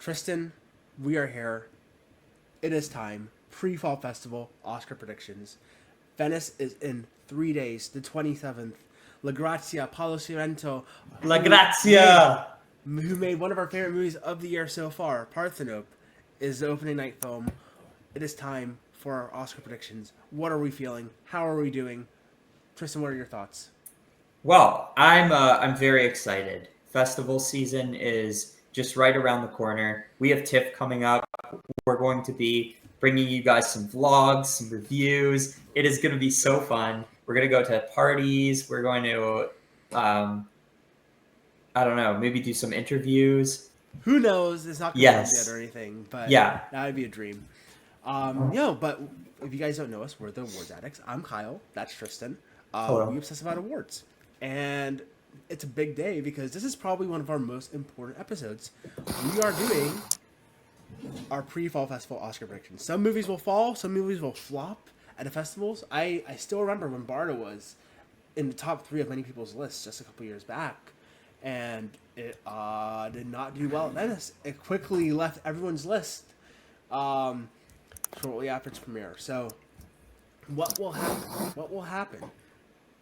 Tristan, we are here. It is time. Pre-fall festival Oscar predictions. Venice is in 3 days, the 27th. La Grazia, Paolo Sorrento, La who made, Grazia! who made one of our favorite movies of the year so far, Parthenope, is the opening night film. It is time for our Oscar predictions. What are we feeling? How are we doing? Tristan, what are your thoughts? Well, I'm very excited. Festival season is just right around the corner. We have TIFF coming up. We're going to be bringing you guys some vlogs, some reviews. It is going to be so fun. We're going to go to parties. We're going to, um, I don't know, maybe do some interviews. Who knows? It's not confirmed yet or Yes. anything, but Yeah. that would be a dream. But if you guys don't know us, we're the Awards Addicts. I'm Kyle. That's Tristan. We Hello. obsess about awards, and it's a big day because this is probably one of our most important episodes. We are doing our pre-fall festival Oscar predictions. Some movies will fall, some movies will flop at the festivals. I still remember when Barda was in the top three of many people's lists just a couple years back, and it did not do well at Venice. It quickly left everyone's list shortly after its premiere. So, what will happen? What will happen?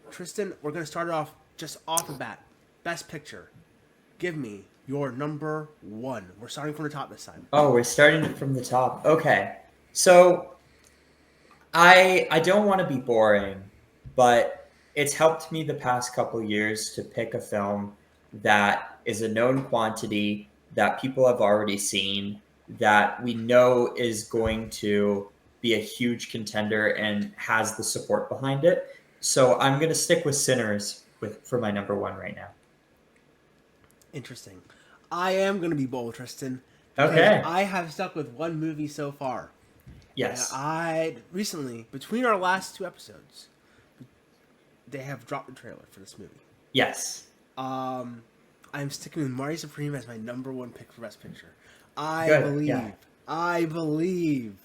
Tristan, we're going to start it off just off the bat. Best Picture. Give me your number one. We're starting from the top this time. Oh, we're starting from the top. Okay. So I don't want to be boring, but it's helped me the past couple years to pick a film that is a known quantity that people have already seen, that we know is going to be a huge contender and has the support behind it. So I'm going to stick with Sinners for my number one right now. Interesting. I am going to be bold, Tristan, because Okay. I have stuck with one movie so far. Yes. And I recently, between our last two episodes, they have dropped the trailer for this movie. Yes. I'm sticking with Marty Supreme as my number one pick for Best Picture. Good. Yeah. I believe.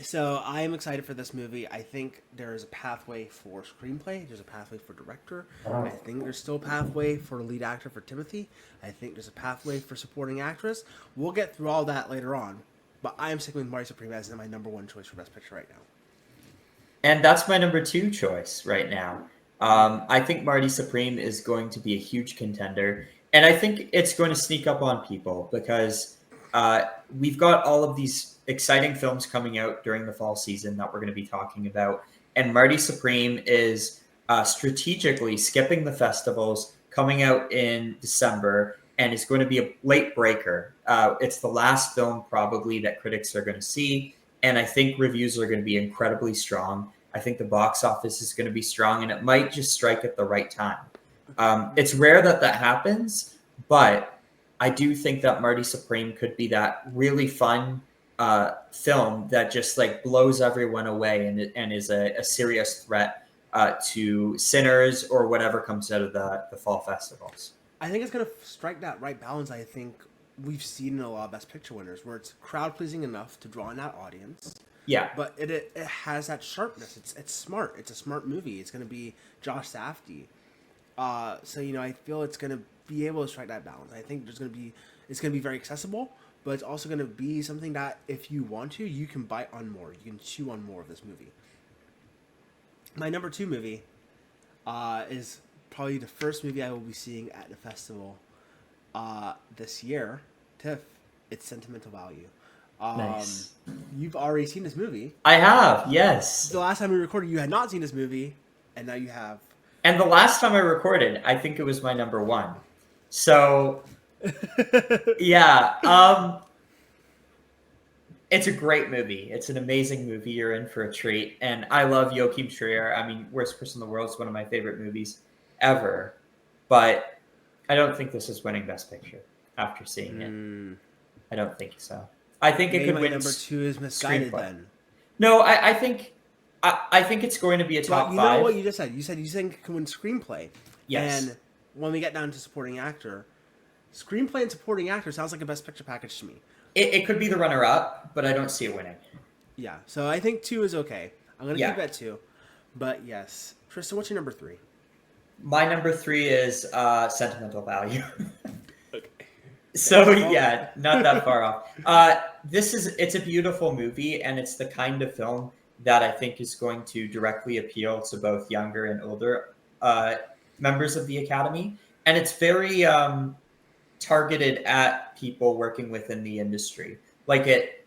So I am excited for this movie. I think there is a pathway for screenplay. There's a pathway for director. I think there's still a pathway for lead actor for Timothy. I think there's a pathway for supporting actress. We'll get through all that later on. But I am sticking with Marty Supreme as my number one choice for Best Picture right now. And that's my number two choice right now. I think Marty Supreme is going to be a huge contender. And I think it's going to sneak up on people because we've got all of these exciting films coming out during the fall season that we're going to be talking about. And Marty Supreme is strategically skipping the festivals, coming out in December, and is going to be a late breaker. It's the last film probably that critics are going to see. And I think reviews are going to be incredibly strong. I think the box office is going to be strong, and it might just strike at the right time. It's rare that that happens, but I do think that Marty Supreme could be that really fun film that just like blows everyone away and is a serious threat to Sinners or whatever comes out of the fall festivals. I think it's going to strike that right balance. I think we've seen in a lot of Best Picture winners where it's crowd pleasing enough to draw in that audience. Yeah. But it has that sharpness. It's smart. It's a smart movie. It's going to be Josh Safdie. So I feel it's going to be able to strike that balance. I think it's going to be very accessible, but it's also going to be something that if you want to, you can bite on more. You can chew on more of this movie. My number two movie is probably the first movie I will be seeing at the festival this year. TIFF. It's Sentimental Value. Nice. You've already seen this movie. I have, yes. The last time we recorded, you had not seen this movie, and now you have. And the last time I recorded, I think it was my number one. So, yeah. It's a great movie. It's an amazing movie. You're in for a treat. And I love Joachim Trier. I mean, Worst Person in the World is one of my favorite movies ever. But I don't think this is winning Best Picture after seeing it. I don't think so. I think it could win. Number two is misguided then. No, I think it's going to be a top five. You know what you just said? You said it can win screenplay. Yes. And when we get down to supporting actor, screenplay and supporting actor sounds like a Best Picture package to me. It could be the runner-up, but I don't see it winning. Yeah, so I think two is okay. I'm going to keep it at two. But yes. Tristan, what's your number three? My number three is Sentimental Value. Okay. So Well, yeah, not that far off. It's a beautiful movie, and it's the kind of film that I think is going to directly appeal to both younger and older members of the Academy, and it's very targeted at people working within the industry. Like it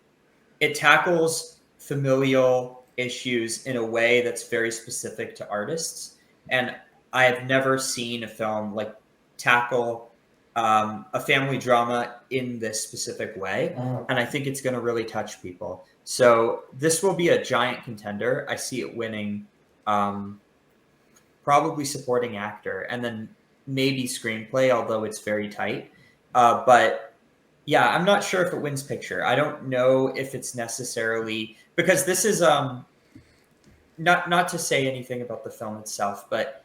tackles familial issues in a way that's very specific to artists. And I have never seen a film like tackle a family drama in this specific way. And I think it's going to really touch people. So this will be a giant contender. I see it winning um, probably supporting actor and then maybe screenplay, although it's very tight. But yeah, I'm not sure if it wins picture. I don't know if it's necessarily because this is not to say anything about the film itself, but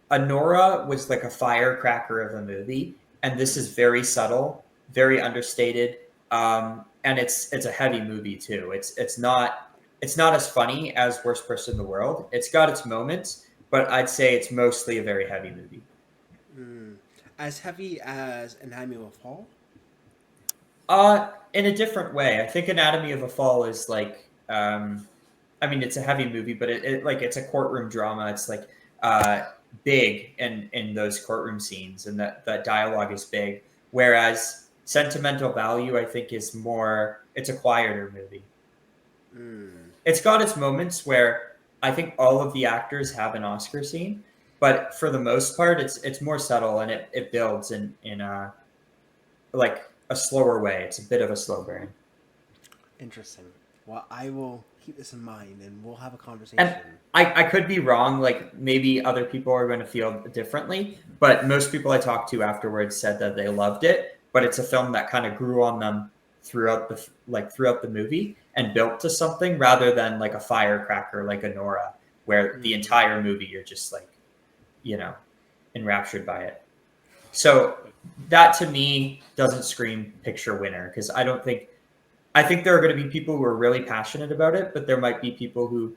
Honora was like a firecracker of a movie, and this is very subtle, very understated, and it's a heavy movie too. It's not as funny as Worst Person in the World. It's got its moments, but I'd say it's mostly a very heavy movie. as heavy as Anatomy of a Fall. In a different way. I think Anatomy of a Fall is like, I mean, it's a heavy movie, but it like it's a courtroom drama. It's like big in those courtroom scenes, and that dialogue is big. Whereas Sentimental Value, I think, is more. It's a quieter movie. It's got its moments where I think all of the actors have an Oscar scene, but for the most part, it's more subtle and it builds in a like a slower way. It's a bit of a slow burn. Interesting. Well, I will keep this in mind, and we'll have a conversation. And I could be wrong. Like maybe other people are going to feel differently, but most people I talked to afterwards said that they loved it. But it's a film that kind of grew on them throughout the movie and built to something rather than like a firecracker like a Nora, where the entire movie you're just like, you know, enraptured by it. So that to me doesn't scream picture winner because I think there are going to be people who are really passionate about it, but there might be people who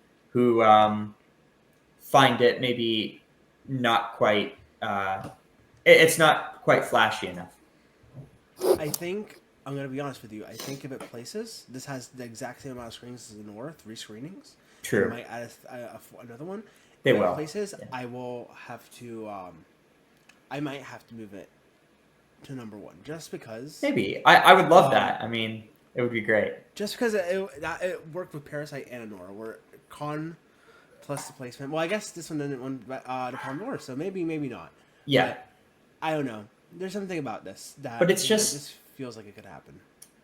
find it maybe not quite. It's not quite flashy enough. I think I'm gonna be honest with you. I think if it places, this has the exact same amount of screenings as the Nora, 3 screenings. True. They might add another one. They if will. It places, Yeah. I will have to. I might have to move it to number 1, just because. Maybe I would love that. I mean, it would be great. Just because it worked with Parasite and Nora, where con plus the placement. Well, I guess this one didn't win the Palme d'Or, so maybe not. Yeah. But I don't know. There's something about this that. But it's just. This feels like it could happen.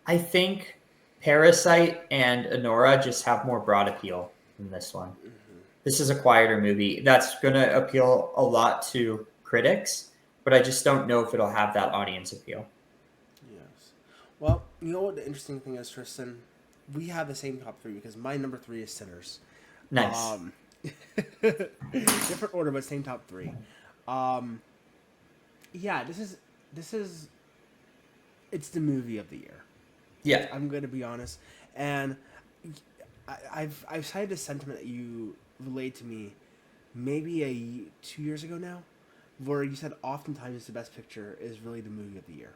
I think Parasite and Honora just have more broad appeal than this one. Mm-hmm. This is a quieter movie that's going to appeal a lot to critics, but I just don't know if it'll have that audience appeal. Yes. Well, you know what the interesting thing is, Tristan? We have the same top 3 because my number 3 is Sinners. Nice. Different order, but same top 3. Yeah, this is it's the movie of the year. Yeah. I'm going to be honest. And I've cited this sentiment that you relayed to me maybe 2 years ago now, where you said oftentimes the best picture is really the movie of the year.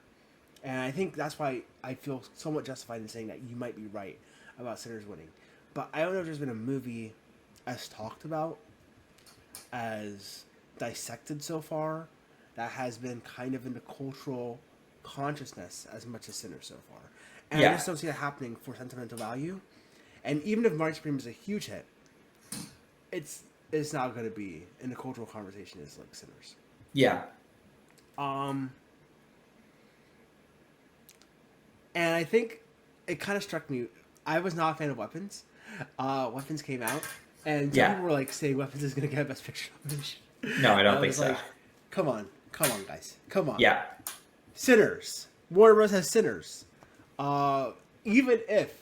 And I think that's why I feel somewhat justified in saying that you might be right about Sinners winning. But I don't know if there's been a movie as talked about, as dissected so far, that has been kind of in the cultural consciousness as much as Sinners so far. And I just don't see that happening for Sentimental Value. And even if Marty Supreme is a huge hit, it's not going to be in the cultural conversation as like Sinners. Yeah. And I think it kind of struck me. I was not a fan of Weapons. Weapons came out, and some people were like saying Weapons is going to get Best Picture nomination. No, I don't think so. Like, come on, guys, come on. Yeah. Sinners. Warner Bros. Has Sinners. Even if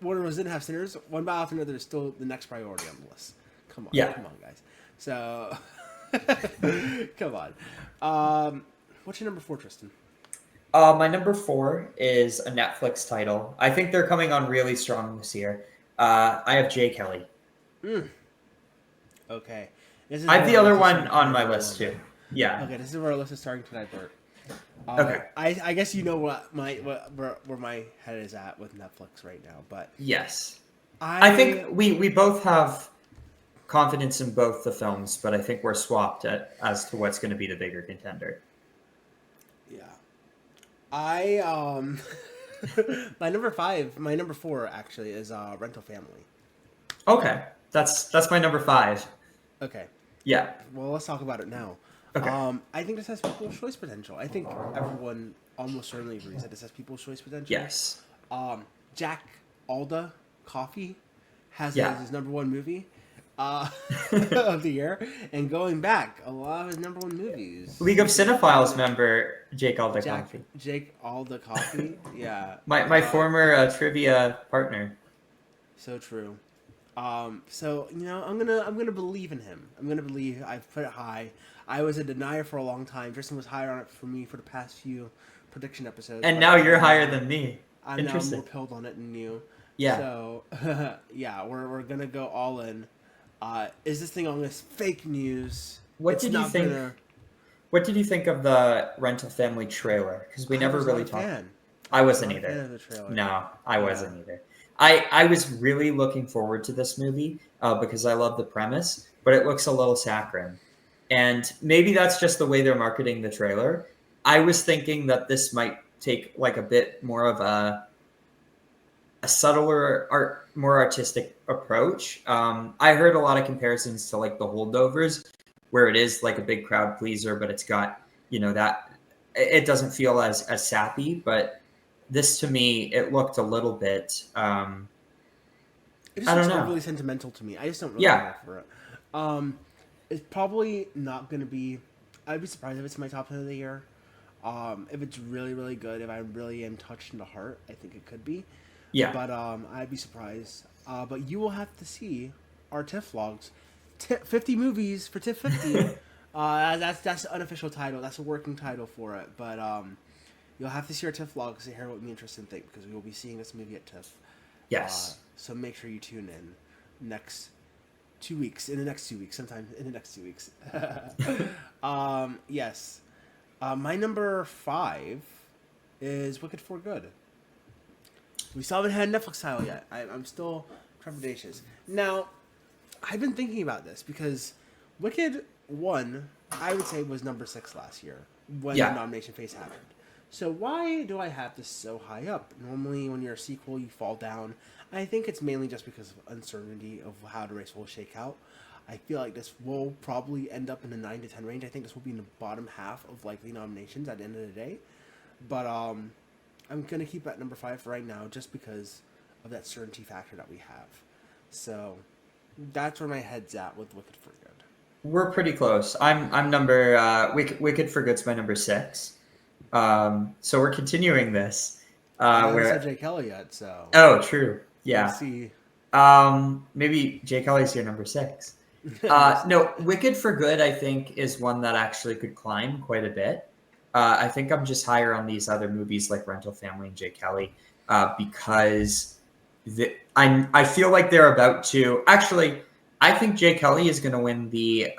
Warner Bros. Didn't have Sinners, One Battle After Another is still the next priority on the list. Come on, come on, guys. So, come on. What's your number 4, Tristan? My number 4 is a Netflix title. I think they're coming on really strong this year. I have Jay Kelly. Okay. I have the other one on my list too. Yeah. Okay, this is where our list is starting tonight, Bert. Okay. I guess you know what where my head is at with Netflix right now, but Yes. I I think we both have confidence in both the films, but I think we're swapped as to what's going to be the bigger contender. yeah I my number four actually is Rental Family. Okay, that's my number five. Okay, Yeah. well let's talk about it now. Okay. I think this has people's choice potential. I think everyone almost certainly agrees that this has people's choice potential. Yes. Jack Alda Coffee has it as Yeah. his number one movie uh, of the year, and going back, a lot of his number one movies. League of He's been Cinephiles in member Jake Alder-Coffey. Jake Alda Coffee, yeah, My former trivia partner. so true. So I'm gonna believe in him. I'm gonna believe. I've put it high. I was a denier for a long time. Tristan was higher on it for me for the past few prediction episodes. And But now you're higher than me. I'm now more Interesting. pilled on it than you. Yeah. So yeah, we're gonna go all in. Is this thing on this fake news? What It's did you not think? gonna. What did you think of the Rental Family trailer? Because we I never was really not a talked. fan. I I was wasn't not a fan either. of the trailer. No, I Yeah. wasn't either. I was really looking forward to this movie because I love the premise, but it looks a little saccharine. And maybe that's just the way they're marketing the trailer. I was thinking that this might take like a bit more of a subtler art, more artistic approach. I heard a lot of comparisons to like the Holdovers, where it is like a big crowd pleaser, but it's got that it doesn't feel as sappy. But this to me, it looked a little bit. It just I don't looks know. overly sentimental to me. I just don't really Yeah, care for it. It's probably not gonna be. I'd be surprised if it's my top 10 of the year. If it's really really good, if I really am touched in the heart, I think it could be. yeah, But I'd be surprised. But you will have to see our TIFF vlogs. 50 movies for TIFF 50. That's the unofficial title. That's a working title for it. But you'll have to see our TIFF vlogs to hear what me and Tristan think, because we will be seeing this movie at TIFF. yes. So make sure you tune in next 2 weeks. In the next 2 weeks, sometime in the next 2 weeks. Yes. My number five is Wicked for Good. We still haven't had a Netflix title yet. I'm still trepidatious. Now, I've been thinking about this because Wicked 1, I would say, was number 6 last year when Yeah. the nomination phase happened. So why do I have this so high up? Normally, when you're a sequel, you fall down. I think it's mainly just because of uncertainty of how the race will shake out. I feel like this will probably end up in the 9 to 10 range. I think this will be in the bottom half of likely nominations at the end of the day. But I'm gonna keep it at number 5 for right now, just because of that certainty factor that we have. So that's where my head's at with Wicked for Good. We're pretty close. I'm number Wicked for Good's my number 6. So we're continuing this. I haven't Where said Jay Kelly yet, so Oh, true. we'll Yeah. see. Maybe Jay Kelly's your number 6. We'll see. No, Wicked for Good, I think, is one that actually could climb quite a bit. I think I'm just higher on these other movies like Rental Family and Jay Kelly because I feel like they're about to. Actually, I think Jay Kelly is going to win the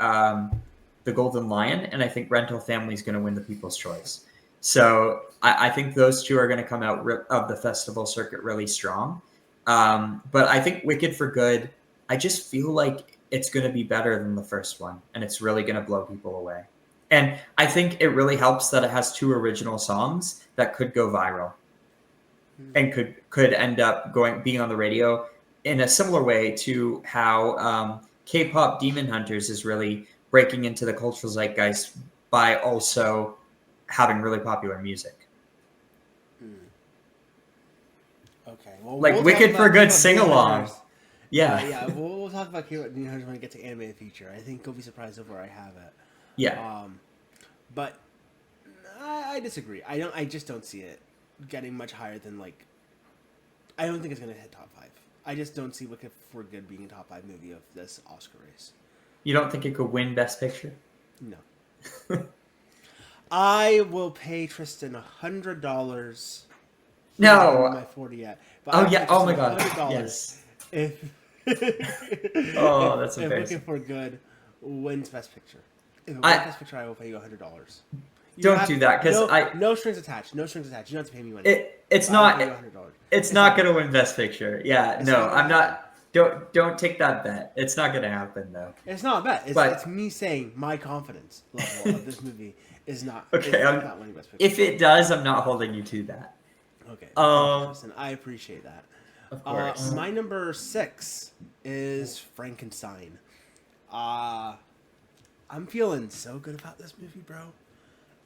Golden Lion, and I think Rental Family is going to win the People's Choice. So I think those two are going to come out of the festival circuit really strong. But I think Wicked for Good, I just feel like it's going to be better than the first one, and it's really going to blow people away. And I think it really helps that it has 2 original songs that could go viral and could end up being on the radio in a similar way to how K-pop Demon Hunters is really breaking into the cultural zeitgeist by also having really popular music. Okay. Well, Like we'll Wicked talk for about Good K-pop sing Demon along. Hunters. Yeah. Yeah. We'll talk about K-pop Demon Hunters when we get to animated feature. I think you'll be surprised of where I have it. Yeah. But I disagree. I just don't see it getting much higher than like. I don't think it's gonna hit top 5. I just don't see Wicked for Good being a top 5 movie of this Oscar race. You don't think it could win Best Picture? No. I will pay Tristan $100. No. My 40 yet. But Oh I'll yeah. pay Oh my Tristan God. $100 Yes. If Oh, that's if embarrassing. Wicked for Good wins Best Picture. If it wins I- Best Picture, I will pay you $100. Don't do that because no strings attached. No strings attached. You don't have to pay me money. It's I'll not pay you $100. it's not going to win Best Picture. Yeah, It's no, not gonna I'm happen. not. Don't take that bet. It's not going to happen though. It's not a bet. But- It's me saying my confidence level of this movie is not. Okay, is not winning Best Picture. If it does, I'm not holding you to that. Okay. Thank you, Tristan. I appreciate that. Of course. My number 6 is Frankenstein. I'm feeling so good about this movie, bro.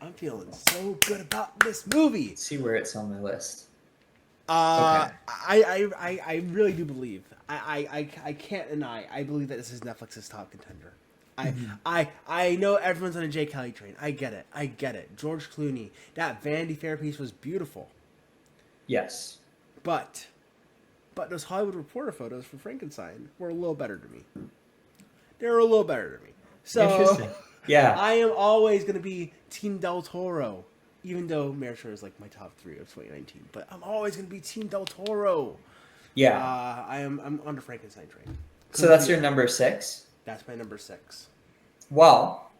I'm feeling so good about this movie. Let's see where it's on my list. I really do believe. I can't deny. I believe that this is Netflix's top contender. I know everyone's on a J. Kelly train. I get it. George Clooney. That Vanity Fair piece was beautiful. Yes. But those Hollywood Reporter photos for Frankenstein were a little better to me. They were a little better to me. So Interesting. Yeah. I am always going to be Team Del Toro, even though Mayor is like my top 3 of 2019. But I'm always going to be Team Del Toro. Yeah. I'm on the Frankenstein train. So that's your number 6? That's my number 6. Well,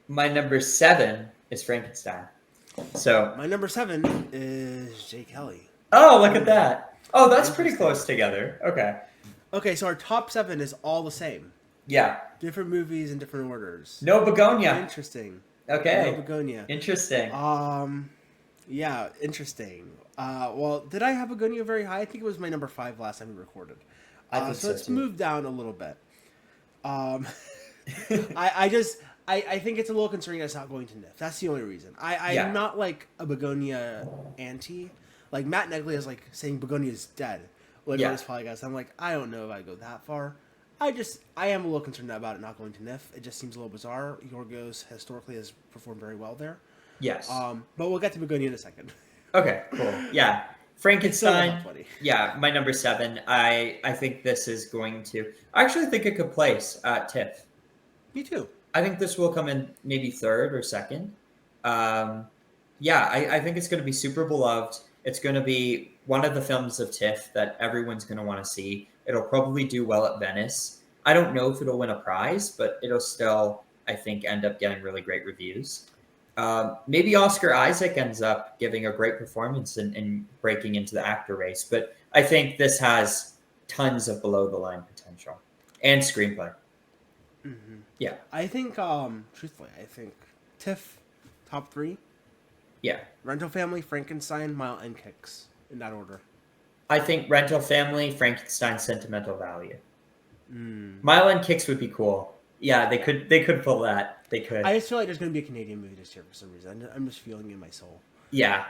my number 7 is Frankenstein. So My number 7 is J. Kelly. oh, look at that. Oh, that's pretty close together. Okay. Okay, so our top 7 is all the same. Yeah. Different movies in different orders. No begonia. Interesting. Okay. No begonia. Interesting. Yeah, interesting. Well, did I have begonia very high? I think it was my number 5 last time we recorded. I think So so it's too. moved down a little bit. I think it's a little concerning that it's not going to NIF. That's the only reason. I'm Yeah. not like a begonia anti. Like Matt Negley is like saying begonia is dead. Like Yeah. on this podcast, I'm like, I don't know if I go that far. I am a little concerned about it not going to NIF. It just seems a little bizarre. Yorgos historically has performed very well there. Yes. But we'll get to begonia in a second. Okay, cool. Yeah. Frankenstein. Still not Yeah, my number 7. I think this is going to. I actually think it could place at TIFF. Me too. I think this will come in maybe 3rd or 2nd. Yeah, I think it's going to be super beloved. It's going to be one of the films of TIFF that everyone's going to want to see. It'll probably do well at Venice. I don't know if it'll win a prize, but it'll still, I think, end up getting really great reviews. Maybe Oscar Isaac ends up giving a great performance and breaking into the actor race. But I think this has tons of below-the-line potential and screenplay. Mm-hmm. Yeah. I think, truthfully, TIFF top 3. Yeah. Rental Family, Frankenstein, Mile End Kicks in that order. I think Rental Family, Frankenstein, Sentimental Value. Mile End Kicks would be cool. Yeah, they could pull that. They could. I just feel like there's going to be a Canadian movie this year for some reason. I'm just feeling it in my soul. Yeah.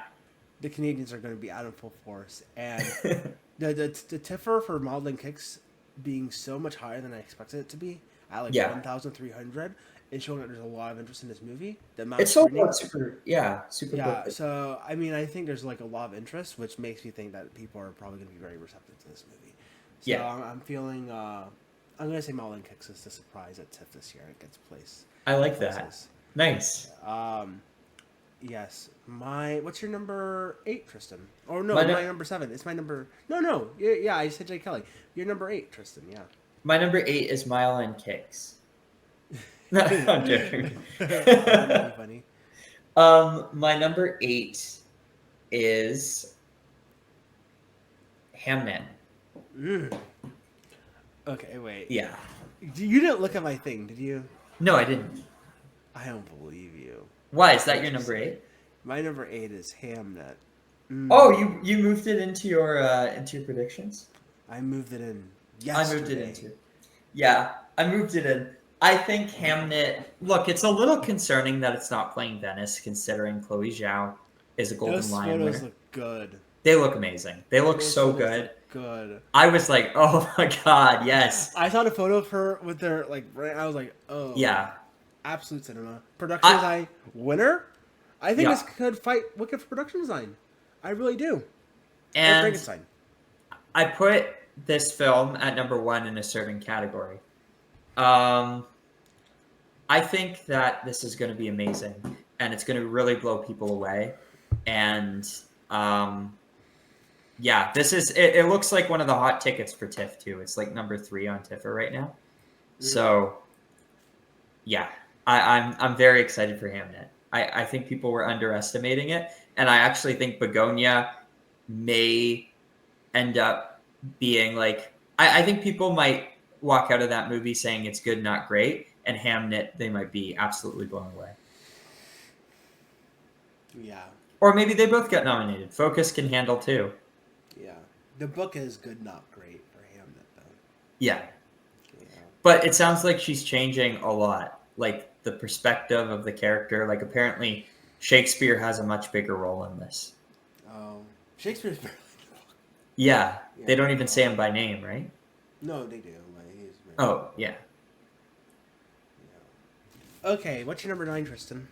The Canadians are going to be out in full force, and the TIFFer for Mile End Kicks being so much higher than I expected it to be at like 1,300. It's showing that there's a lot of interest in this movie. It's sold out super quickly. So I mean, I think there's like a lot of interest, which makes me think that people are probably going to be very receptive to this movie. So I'm feeling. I'm going to say Mile End Kicks is the surprise at TIFF this year. It gets placed. I like that. Nice. Yes. What's your number 8, Tristan? Oh no, my number 7. It's my number. No. Yeah, I said J. Kelly. Your number 8, Tristan. Yeah. My number 8 is Mile End Kicks. No, I'm joking. That's funny. My number 8 is Hamnet. Okay, wait. Yeah. You didn't look at my thing, did you? No, I didn't. I don't believe you. Why is that your number 8? My number 8 is Hamnet. Oh, you moved it into your predictions? I moved it in yesterday. I moved it into. Yeah, I moved it in. I think Hamnet. Look, it's a little concerning that it's not playing Venice, considering Chloe Zhao is a Golden Lion winner. Those photos look good. They look amazing. They look so good. Good. I was like, oh my god, yes. I saw the photo of her with their I was like, oh yeah, absolute cinema. Production design winner. I think this could fight Wicked for production design. I really do. And Frankenstein. I put this film at number 1 in a certain category. I think that this is going to be amazing, and it's going to really blow people away. And yeah, this is. It looks like one of the hot tickets for TIFF too. It's like number 3 on TIFF right now. So, yeah, I'm very excited for Hamnet. I think people were underestimating it, and I actually think Begonia may end up being like I think people might walk out of that movie saying it's good, not great, and Hamnet they might be absolutely blown away. Yeah. Or maybe they both get nominated. Focus can handle too. Yeah. The book is good, not great for Hamnet, though. Yeah. Yeah. But it sounds like she's changing a lot. Like the perspective of the character. Like apparently Shakespeare has a much bigger role in this. Oh. Shakespeare's barely in the book. Yeah. Yeah. They don't even say him by name, right? No, they do. But he's Oh, yeah. Yeah. Okay, what's your number 9, Tristan?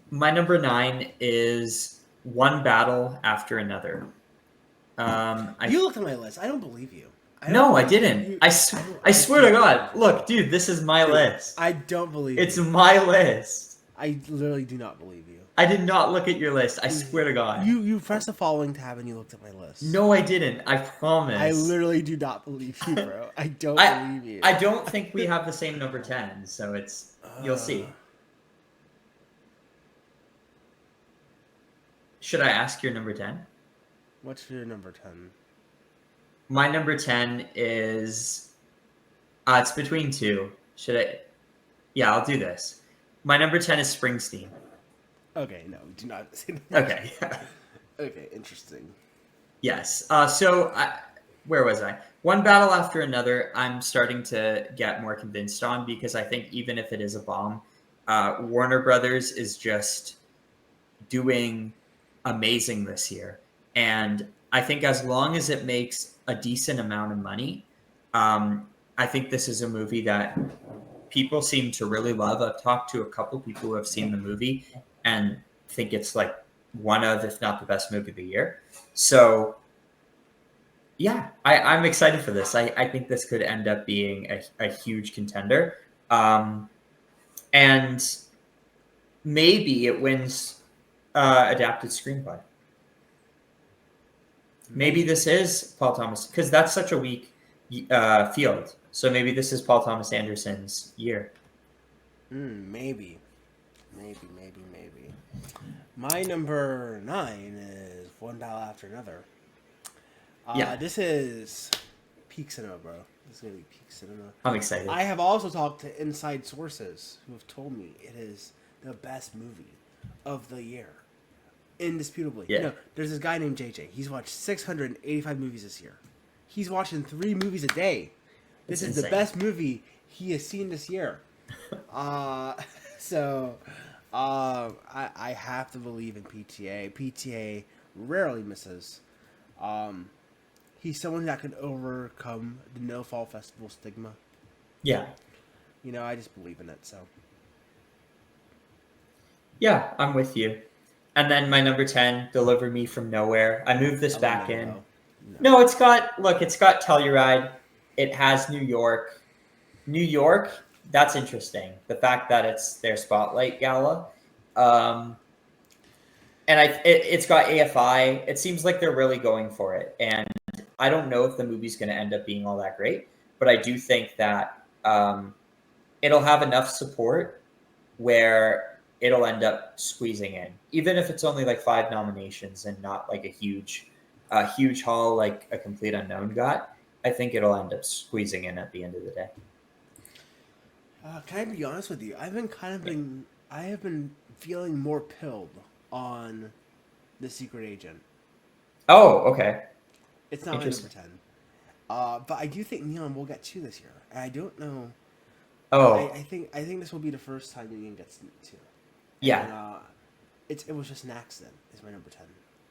My number 9 is One Battle After Another. You looked at my list. I don't believe you. I didn't. I swear to God. Look, dude, this is my list. I don't believe It's you. my list. I literally do not believe you. I did not look at your list. I swear to God. You pressed the following tab and you looked at my list. No, I didn't. I promise. I literally do not believe you, bro. I don't believe you. I don't think we have the same number 10, so it's you'll see. Should I ask your number 10? What's your number 10? My number 10 is it's between two. Should I? Yeah, I'll do this. My number 10 is Springsteen. Okay, no, do not say that. Okay. Okay, interesting. Yes. Where was I? One Battle After Another, I'm starting to get more convinced on because I think even if it is a bomb, Warner Brothers is just doing amazing this year. And I think as long as it makes a decent amount of money, I think this is a movie that people seem to really love. I've talked to a couple people who have seen the movie and think it's like one of, if not the best movie of the year. So, yeah, I'm excited for this. I think this could end up being a huge contender. And maybe it wins adapted screenplay. Maybe this is Paul Thomas, because that's such a weak field. So maybe this is Paul Thomas Anderson's year. Maybe. My number 9 is One Battle After Another. This is peak cinema, bro. This is going to be peak cinema. I'm excited. I have also talked to inside sources who have told me it is the best movie of the year. Indisputably. Yeah. You know, there's this guy named JJ. He's watched 685 movies this year. He's watching 3 movies a day. This is the best movie he has seen this year. I have to believe in PTA. PTA rarely misses. He's someone that can overcome the No Fall Festival stigma. Yeah. You know, I just believe in it, so. Yeah, I'm with you. And then my number 10, Deliver Me From Nowhere. I moved this back in. No, it's got Telluride. It has New York. New York, that's interesting. The fact that it's their Spotlight Gala. And it's got AFI. It seems like they're really going for it. And I don't know if the movie's going to end up being all that great, but I do think that it'll have enough support where it'll end up squeezing in, even if it's only like 5 nominations and not like a huge haul like A Complete Unknown got. I think it'll end up squeezing in at the end of the day. Can I be honest with you? I have been feeling more pilled on The Secret Agent. Oh, okay. It's not my number 10. But I do think Neon will get 2 this year. And I don't know. Oh. I think this will be the first time Neon gets 2. Yeah. And, it was just an accident. Is my number 10.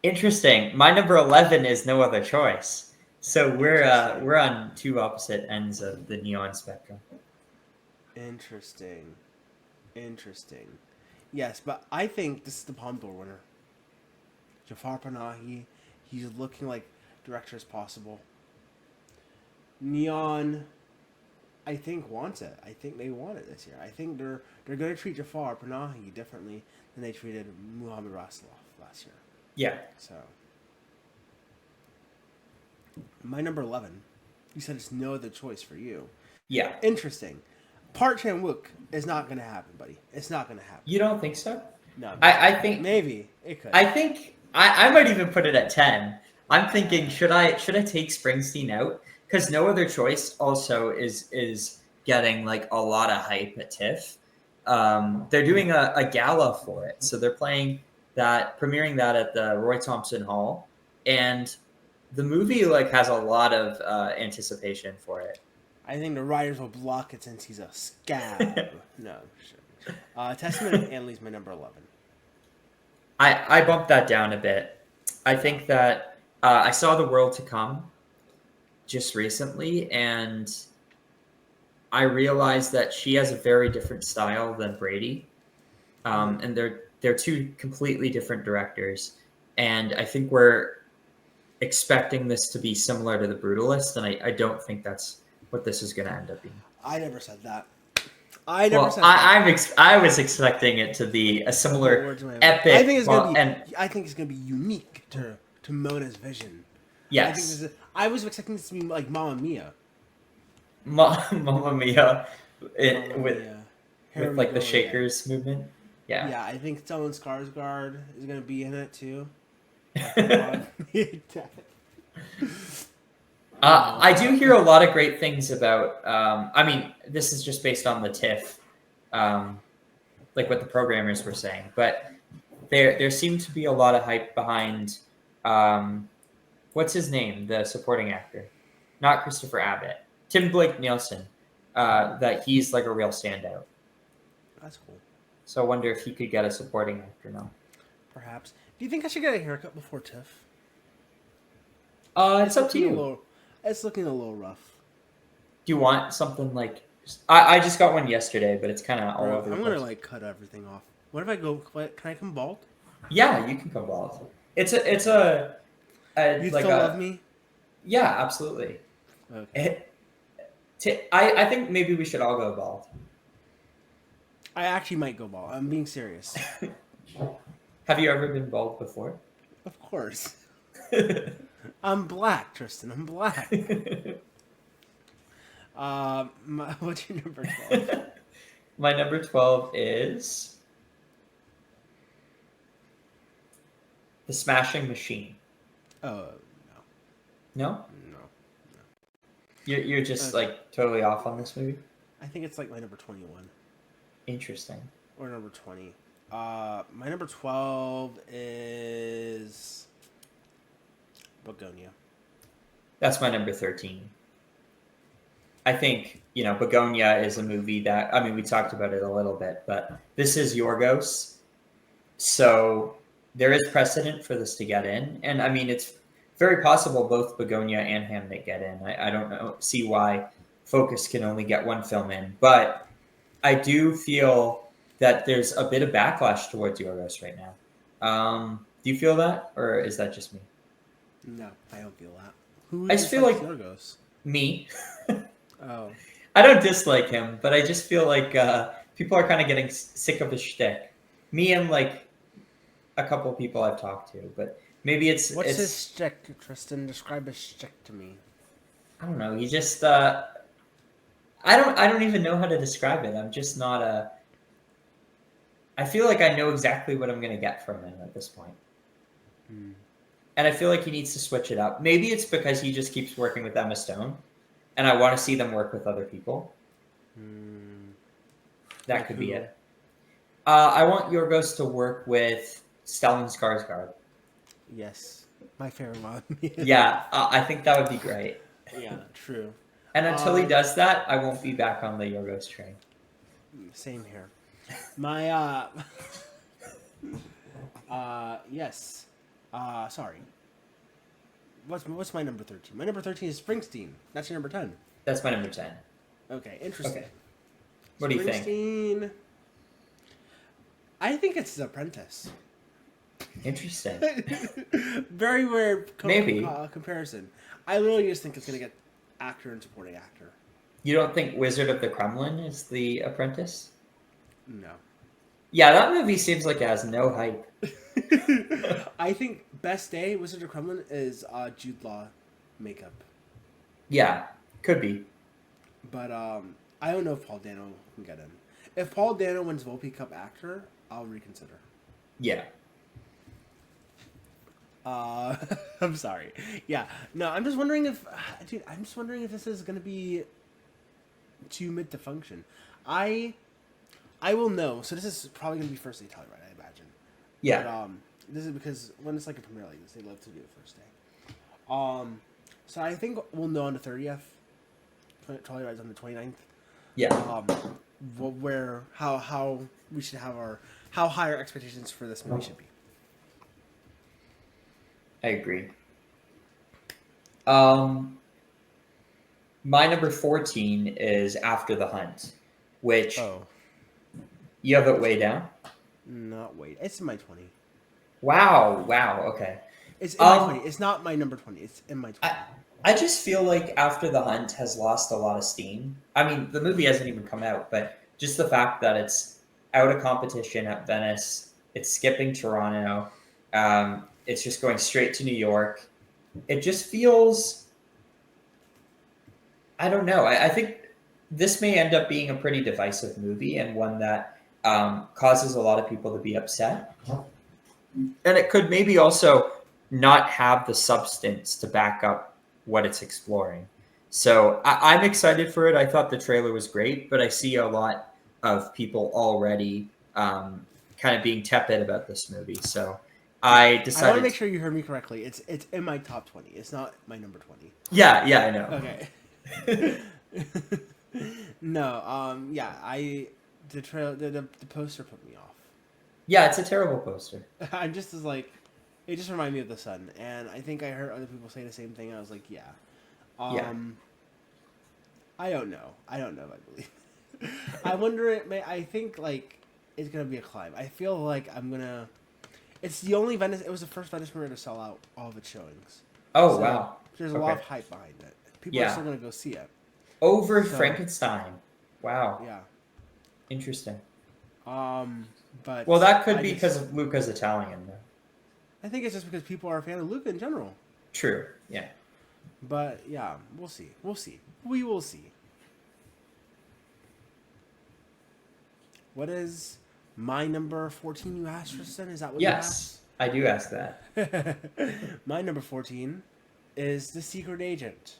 Interesting. My number 11 is No Other Choice. So we're on 2 opposite ends of the Neon spectrum. Interesting. Yes, but I think this is the Palme d'Or winner. Jafar Panahi, he's looking like director as possible. Neon, I think wants it. I think they want it this year. I think they're going to treat Jafar Panahi differently than they treated Muhammad Rasulullah last year. Yeah. So, my number 11. You said it's No Other Choice for you. Yeah. Interesting. Park Chan-wook is not going to happen, buddy. It's not going to happen. You don't think so? No, I think maybe it could. I think I might even put it at 10. I'm thinking, should I take Springsteen out? Because No Other Choice also is getting like a lot of hype at TIFF. They're doing a gala for it, so they're premiering that at the Roy Thompson Hall, and the movie like has a lot of anticipation for it. I think the writers will block it since he's a scab. No, sure. Testament of Annalise, my number 11. I bumped that down a bit. I think that I saw The World to Come just recently, and I realized that she has a very different style than Brady, and they're two completely different directors. And I think we're expecting this to be similar to The Brutalist, and I don't think that's what this is going to end up being. I never said that. I never said that. I was expecting it to be a similar epic. I think it's gonna be. I think it's gonna be unique to Mona's vision. Yes. I was expecting this to be like Mamma Mia. Mamma Mia, Mamma with Mia. like the Shakers movement. Yeah. Yeah, I think Stellan Skarsgård is gonna be in it too. I do hear a lot of great things about. I mean, this is just based on the TIFF, like what the programmers were saying. But there seemed to be a lot of hype behind. What's his name? The supporting actor, not Christopher Abbott, Tim Blake Nielsen. That he's like a real standout. That's cool. So I wonder if he could get a supporting actor now. Perhaps. Do you think I should get a haircut before TIFF? It's up to you. It's looking a little rough. Do you want something like? I just got one yesterday, but it's kind of all over. I'm gonna like cut everything off. What if I go? Can I come bald? Yeah, you can come bald. It's a You like still love me? Yeah, absolutely. Okay. I think maybe we should all go bald. I actually might go bald. I'm being serious. Have you ever been bald before? Of course. I'm black, Tristan. I'm black. What's your number 12? My number 12 is The Smashing Machine. Oh, No? no. You're just like totally off on this movie? I think it's like my number 21. Interesting. Or number 20. My number 12 is Begonia. That's my number 13. I think, Begonia is a movie that, I mean, we talked about it a little bit, but this is Yorgos. So there is precedent for this to get in. And I mean, it's very possible both Begonia and Hamnet get in. I don't see why Focus can only get one film in. But I do feel that there's a bit of backlash towards Yorgos right now. Do you feel that? Or is that just me? No, I don't feel that. Who I just feel like Yorgos? Me. Oh. I don't dislike him, but I just feel like people are kind of getting sick of his shtick. Me and like a couple of people I've talked to, but maybe it's his shtick, Tristan? Describe his shtick to me. I don't know. He just I don't even know how to describe it. I'm just not a. I feel like I know exactly what I'm gonna get from him at this point. And I feel like he needs to switch it up. Maybe it's because he just keeps working with Emma Stone, and I want to see them work with other people. That Like could who? be it. I want Yorgos to work with Stellan Skarsgård. Yes, my favorite one. Yeah, I think that would be great. Yeah, true. And until he does that, I won't be back on the Yorgos train. Same here. My yes. Sorry. What's my number 13? My number 13 is Springsteen. That's your number 10. That's my number 10. Okay, interesting. Okay. What do you think? Springsteen. I think it's The Apprentice. Interesting. Very weird Maybe. comparison. I literally just think it's going to get actor and supporting actor. You don't think Wizard of the Kremlin is The Apprentice? No. Yeah, that movie seems like it has no hype. I think Best Day, Wizard of Kremlin, is Jude Law makeup. Yeah, could be. But I don't know if Paul Dano can get in. If Paul Dano wins Volpe Cup actor, I'll reconsider. Yeah. Uh, I'm sorry. Yeah, no, I'm just wondering if, dude, I'm just wondering if this is gonna be too mid to function. I I will know. So this is probably gonna be first day Telluride, I imagine. But Yeah. this is because when it's like a premiere like this, they love to do it first day. Um, so I think we'll know on the 30th. Telluride's on the 29th. Yeah. Where how we should have our how high our expectations for this movie should be. I agree. Um, my number 14 is After the Hunt, which Oh, you have it way down. not wait. It's in my 20. Wow. Wow. Okay. It's in my 20. Um, It's not my number 20. It's in my 20. I I just feel like After the Hunt has lost a lot of steam. I mean, the movie hasn't even come out, but just the fact that it's out of competition at Venice, it's skipping Toronto, it's just going straight to New York. It just feels, I don't know. I think this may end up being a pretty divisive movie and one that causes a lot of people to be upset. And it could maybe also not have the substance to back up what it's exploring. So I'm excited for it. I thought the trailer was great, but I see a lot of people already kind of being tepid about this movie. So Yeah, I I want to decided, make sure you heard me correctly. It's in my top 20. It's not my number 20. yeah, I know. Okay. No, yeah, the trail the poster put me off. Yeah, it's a terrible poster. I'm just as like, it just reminded me of the sun, and I think I heard other people say the same thing. I was like, yeah. Yeah. I don't know. I don't know if I believe. I wonder. It may. I think like it's gonna be a climb. I feel like I'm gonna. It's the only Venice. It was the first Venice premiere to sell out all of its showings. Oh, So wow. there's a lot of hype behind it. People are Yeah. still gonna go see it. Over So Frankenstein. Wow. yeah. Interesting. But Well, that could I be just because of Luca's Italian, though. I think it's just because people are a fan of Luca in general. True. Yeah. But yeah, we'll see. We'll see. We will see. What is my number 14 you asked, Tristan? Is that what Yes, I do ask that. you asked? My number 14 is The Secret Agent.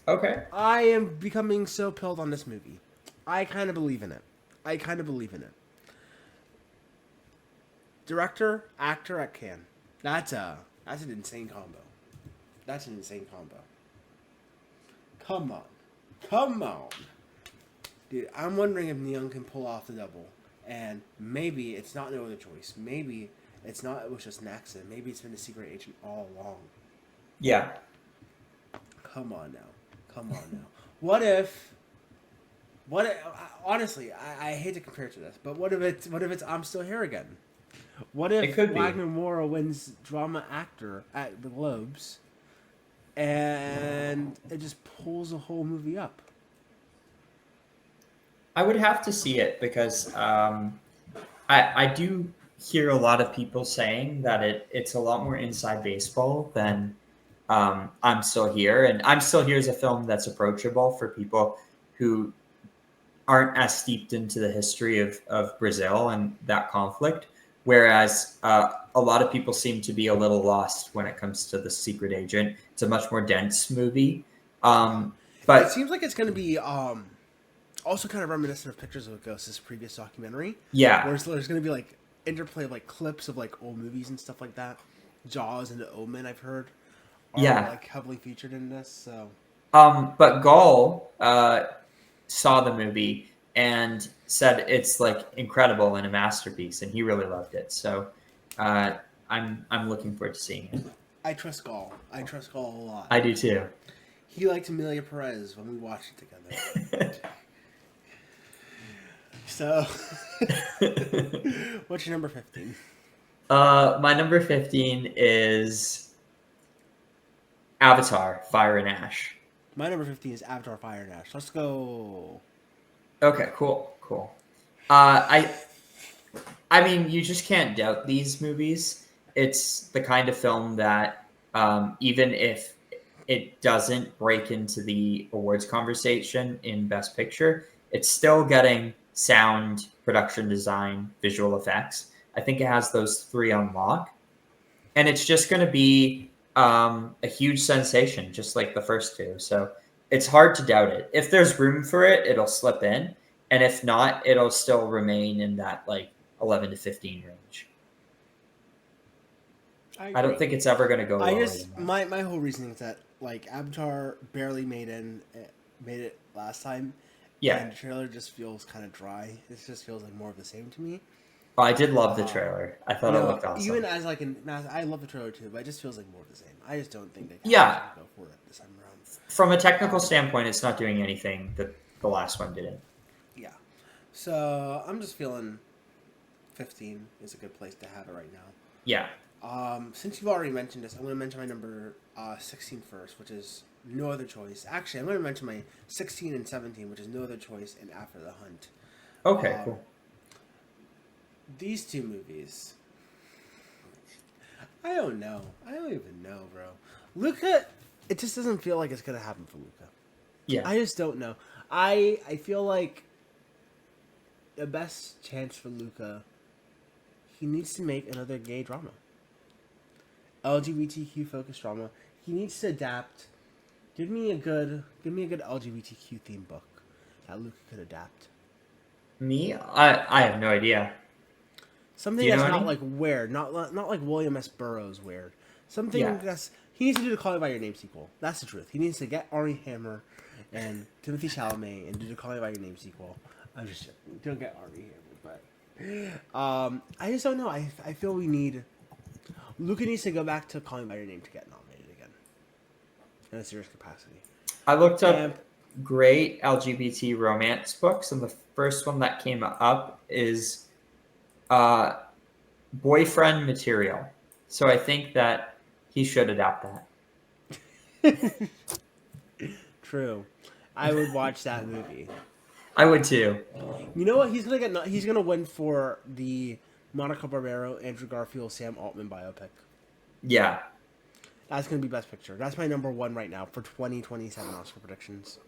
Okay. I am becoming so pilled on this movie. I kind of believe in it. Director, actor at Cannes. That's an insane combo. That's an insane combo. Come on. Come on. Dude, I'm wondering if Neon can pull off the double. And maybe it's not no other choice. Maybe it's not, it was just an accident. Maybe it's been a secret agent all along. Yeah. Come on now. Come on now. What if honestly, I hate to compare it to this, but what if it's I'm Still Here Again? What if It could be. Wagner Moura wins drama actor at the Globes and it just pulls the whole movie up? I would have to see it because I do hear a lot of people saying that it's a lot more inside baseball than I'm Still Here. And I'm Still Here is a film that's approachable for people who aren't as steeped into the history of Brazil and that conflict. Whereas a lot of people seem to be a little lost when it comes to The Secret Agent. It's a much more dense movie. It But seems like it's going to be also kind of reminiscent of Pictures of a Ghost, this previous documentary. yeah, Where there's going to be like interplay of like clips of like old movies and stuff like that. Jaws and The Omen, I've heard, are yeah. like heavily featured in this. So But Gall saw the movie and said it's like incredible and a masterpiece, and he really loved it. So I'm looking forward to seeing it. I trust Gall. I trust Gall a lot. I do too. He liked Amelia Perez when we watched it together. So, what's your number 15? My number 15 is Avatar: Fire and Ash. My number 15 is Avatar: Fire and Ash. Let's go. Okay, cool. I mean, you just can't doubt these movies. It's the kind of film that even if it doesn't break into the awards conversation in Best Picture, it's still getting sound, production design, visual effects. I think it has those three on lock, and it's just going to be a huge sensation, just like the first two. So it's hard to doubt it. If there's room for it, it'll slip in, and if not, it'll still remain in that like 11 to 15 range. I don't think it's ever going to go I lower just than that. my whole reasoning is that like Avatar barely made it last time, Yeah, and the trailer just feels kind of dry. It just feels like more of the same to me. oh, I did love the Uh, trailer. I thought it no, looked awesome. even as like I love the trailer too, but it just feels like more of the same. I just don't think they can Yeah, go for it this time around. from a technical standpoint, it's not doing anything that the last one didn't. Yeah, so I'm just feeling 15 is a good place to have it right now. Yeah. Since you've already mentioned this, I'm going to mention my number 16 first, which is No Other Choice. Actually, I'm going to mention my 16 and 17, which is No Other Choice and After the Hunt. Okay, Um, cool. These two movies, I don't know. I don't even know, bro. Luca, it just doesn't feel like it's going to happen for Luca. Yeah. I just don't know. I feel like the best chance for Luca, he needs to make another gay drama. LGBTQ focused drama. He needs to adapt. Give me a good LGBTQ theme book that Luca could adapt. Me? I have no idea. Something Do you know that's not any? like weird, not like William S. Burroughs weird. Something Yeah. that's he needs to do the Call Me by Your Name sequel. That's the truth. He needs to get Armie Hammer and Timothy Chalamet and do the Call Me by Your Name sequel. I'm just joking. Don't get Armie Hammer, but I just don't know. I feel we need Luca needs to go back to Call Me by Your Name to get nominated again in a serious capacity. I looked And up great LGBT romance books, and the first one that came up is uh, Boyfriend Material. So I think that he should adapt that. true, I would watch that movie. I would too. You know what? He's gonna win for the Monica Barbero, Andrew Garfield, Sam Altman biopic. Yeah. That's gonna be Best Picture. That's my number one right now for 2027 Oscar predictions.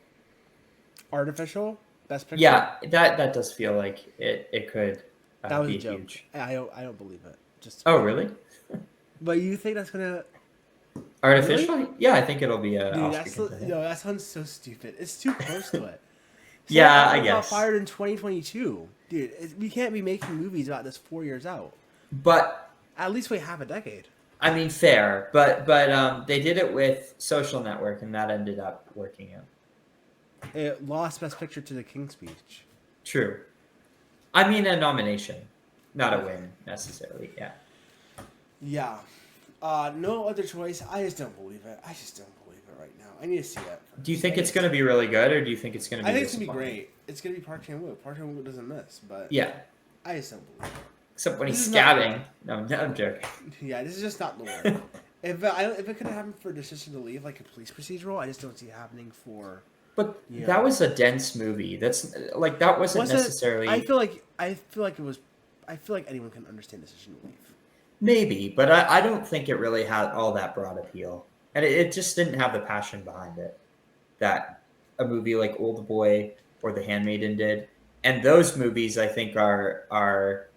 Artificial Best Picture. Yeah, that does feel like it could That was be a joke. huge. I don't believe it. Just. Oh, really? But you think that's gonna? Artificial? Really? Yeah, I think it'll be an Dude, Oscar contender. that sounds so stupid. It's too close to it. Yeah, I Sam got guess. fired in 2022. Dude, we can't be making movies about this 4 years out. But At least wait half a decade. I mean, fair. But they did it with Social Network, and that ended up working out. It lost Best Picture to The King's Speech. True. I mean, a nomination, not a win necessarily. Yeah. Yeah. No Other Choice. I just don't believe it. I just don't believe it right now. I need to see it. Do you think it's going to be really good, or do you think it's going to be? I think it's gonna be disappointing? great. It's gonna be Park Chan Wook. Park Chan Wook doesn't miss, but Yeah. I just don't believe it. Except when he's This is not- scabbing. No, I'm joking. Yeah, this is just not the one. If it could have happened for Decision to Leave, like a police procedural, I just don't see it happening for. But Yeah. that was a dense movie. That's like that wasn't necessarily. I feel like it was. I feel like anyone can understand Decision to Leave. Maybe, but I don't think it really had all that broad appeal. And it just didn't have the passion behind it that a movie like Old Boy or The Handmaiden did. And those movies, I think, are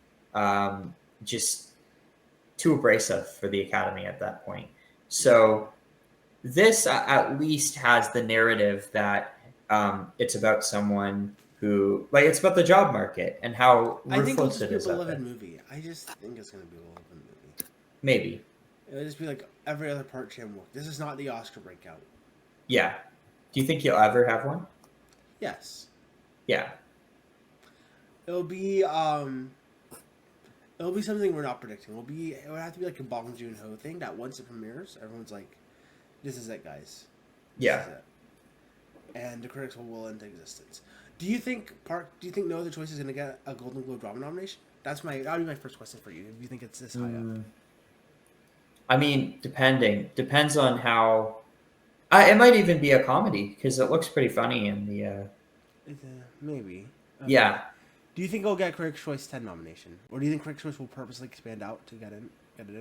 just too abrasive for the Academy at that point. So this at least has the narrative that it's about someone who, like, it's about the job market and how I think it'll ruthless just it be a is out beloved there. movie. I just think it's gonna be a beloved movie. Maybe. It'll just be like every other Park Chan Wook. This is not the Oscar breakout. Yeah. Do you think you'll ever have one? Yes. Yeah. It'll be something we're not predicting. It would have to be like a Bong Joon Ho thing that once it premieres, everyone's like, "This is it, guys." This Yeah. is it. And the critics will will into existence. Do you think No Other Choice is gonna get a Golden Globe drama nomination? That would be my first question for you. If you think it's this high up. I mean, depends on how. It might even be a comedy because it looks pretty funny in the. Maybe. Okay. Yeah. Do you think it'll get Critics' Choice 10 nomination, or do you think Critics' Choice will purposely expand out to get it in?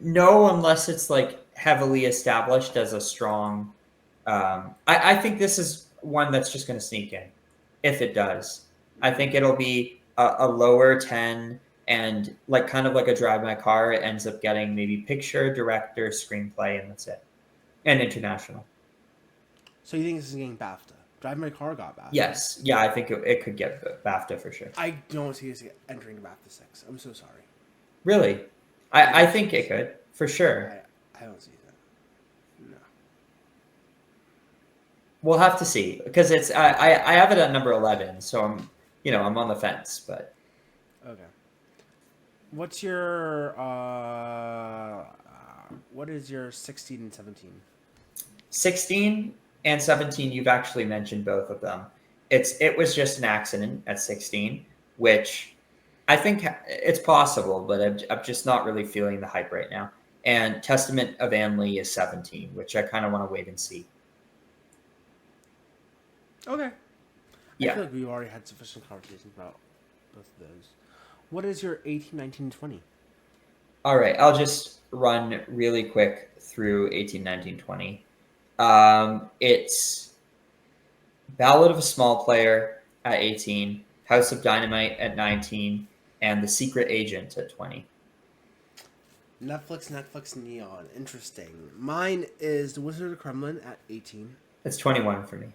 No, unless it's like heavily established as a strong. I think this is one that's just going to sneak in, if it does. I think it'll be a lower 10 and like kind of like a Drive My Car, it ends up getting maybe picture, director, screenplay, and that's it, and international. So you think this is getting BAFTA? Drive My Car got BAFTA. Yes, yeah, I think it could get BAFTA for sure. I don't see this entering BAFTA 6. I'm so sorry. Really, I think it could for sure. I don't see that. No. We'll have to see because it's I have it at number 11, so I'm on the fence, but Okay. What's your what is your 16 and 17? 16 and 17, you've actually mentioned both of them. It was just an accident at 16, which I think it's possible, but I'm just not really feeling the hype right now. And Testament of Anne Lee is 17, which I kind of want to wait and see. Okay. Yeah. I feel like we've already had sufficient conversations about both of those. What is your 18, 19, 20? All right, I'll just run really quick through 18, 19, 20. It's Ballad of a Small Player at 18, House of Dynamite at 19, and The Secret Agent at 20. Netflix, Neon. Interesting. Mine is The Wizard of Kremlin at 18. It's 21 for me.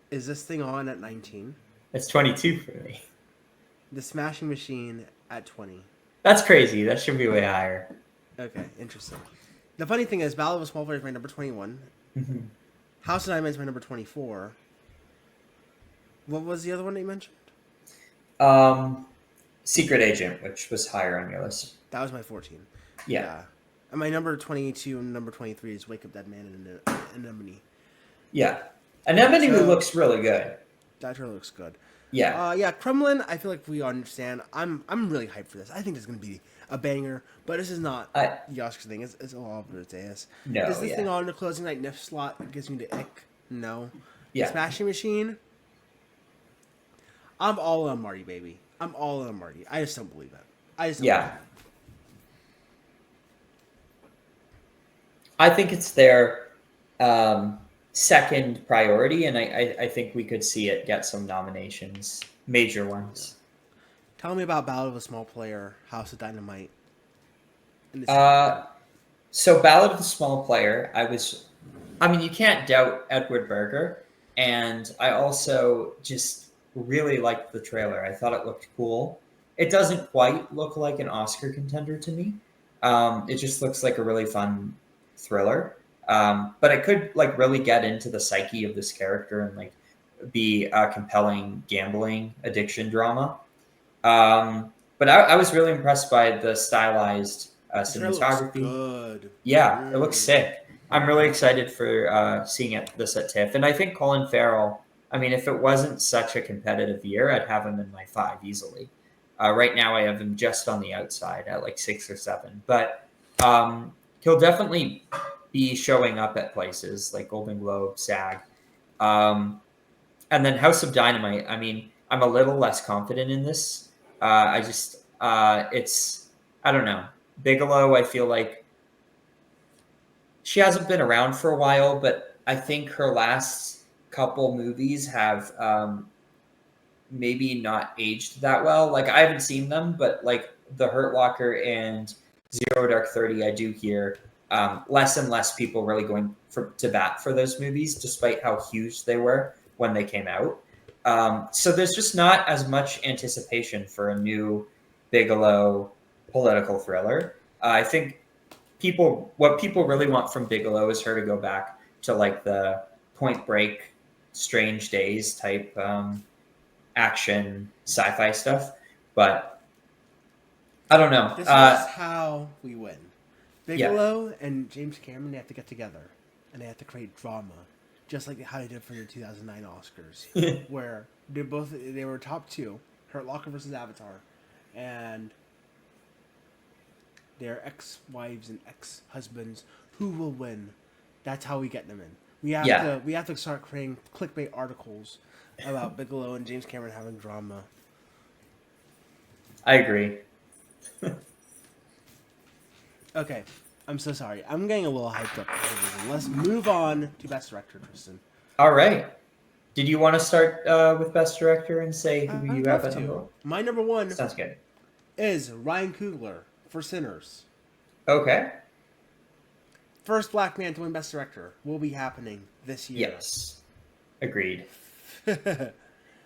Is this thing on at 19? It's 22 for me. The Smashing Machine at 20. That's crazy. That should be way higher. Okay, interesting. The funny thing is, Ballad of a Small Player is my number 21. Mm-hmm. House of Dynamite is my number 24. What was the other one that you mentioned? Secret Agent, which was higher on your list. That was my 14. Yeah. And my number 22 and number 23 is Wake Up Dead Man and Anemone. Yeah. Anemone looks really good. That really looks good. Yeah. Yeah, Kremlin, I feel like we understand. I'm really hyped for this. I think it's going to be a banger, but this is not the Oscars thing. It's all over its ass. No, is this thing on the closing night NIF slot? It gives me the ick. No. Yeah. Smashing Machine? I'm all on Marty, baby. I'm all on Marty. I just don't believe it. Believe it. I think it's their second priority, and I think we could see it get some nominations, major ones. Tell me about Ballad of a Small Player, House of Dynamite. So Ballad of the Small Player, you can't doubt Edward Berger, and I also just really liked the trailer. I thought it looked cool. It doesn't quite look like an Oscar contender to me. It just looks like a really fun thriller. But it could like really get into the psyche of this character and like be a compelling gambling addiction drama. But I was really impressed by the stylized cinematography. Good. Yeah, it looks sick. I'm really excited for seeing this at TIFF. And I think Colin Farrell, if it wasn't such a competitive year, I'd have him in my 5 easily. Right now I have him just on the outside at like 6 or 7. But he'll definitely be showing up at places like Golden Globe, SAG. And then House of Dynamite, I'm a little less confident in this. I don't know. Bigelow, I feel like she hasn't been around for a while, but I think her last couple movies have maybe not aged that well. Like, I haven't seen them, but like The Hurt Locker and Zero Dark 30, I do hear less and less people really going to bat for those movies, despite how huge they were when they came out. So there's just not as much anticipation for a new Bigelow political thriller. I think what people really want from Bigelow is her to go back to like the Point Break, Strange Days type action sci-fi stuff. But I don't know. This is how we win. Bigelow and James Cameron, they have to get together and they have to create drama, just like how they did for your 2009 Oscars, where they were top 2, Hurt Locker versus Avatar, and their ex-wives and ex-husbands. Who will win? That's how we get them in. We have to start creating clickbait articles about Bigelow and James Cameron having drama. I agree. Okay, I'm so sorry. I'm getting a little hyped up. Let's move on to Best Director, Tristan. All right. Did you want to start with Best Director and say who you have at number 1? My number 1. Sounds good. is Ryan Coogler for Sinners. Okay. First black man to win Best Director will be happening this year. Yes. Agreed. Do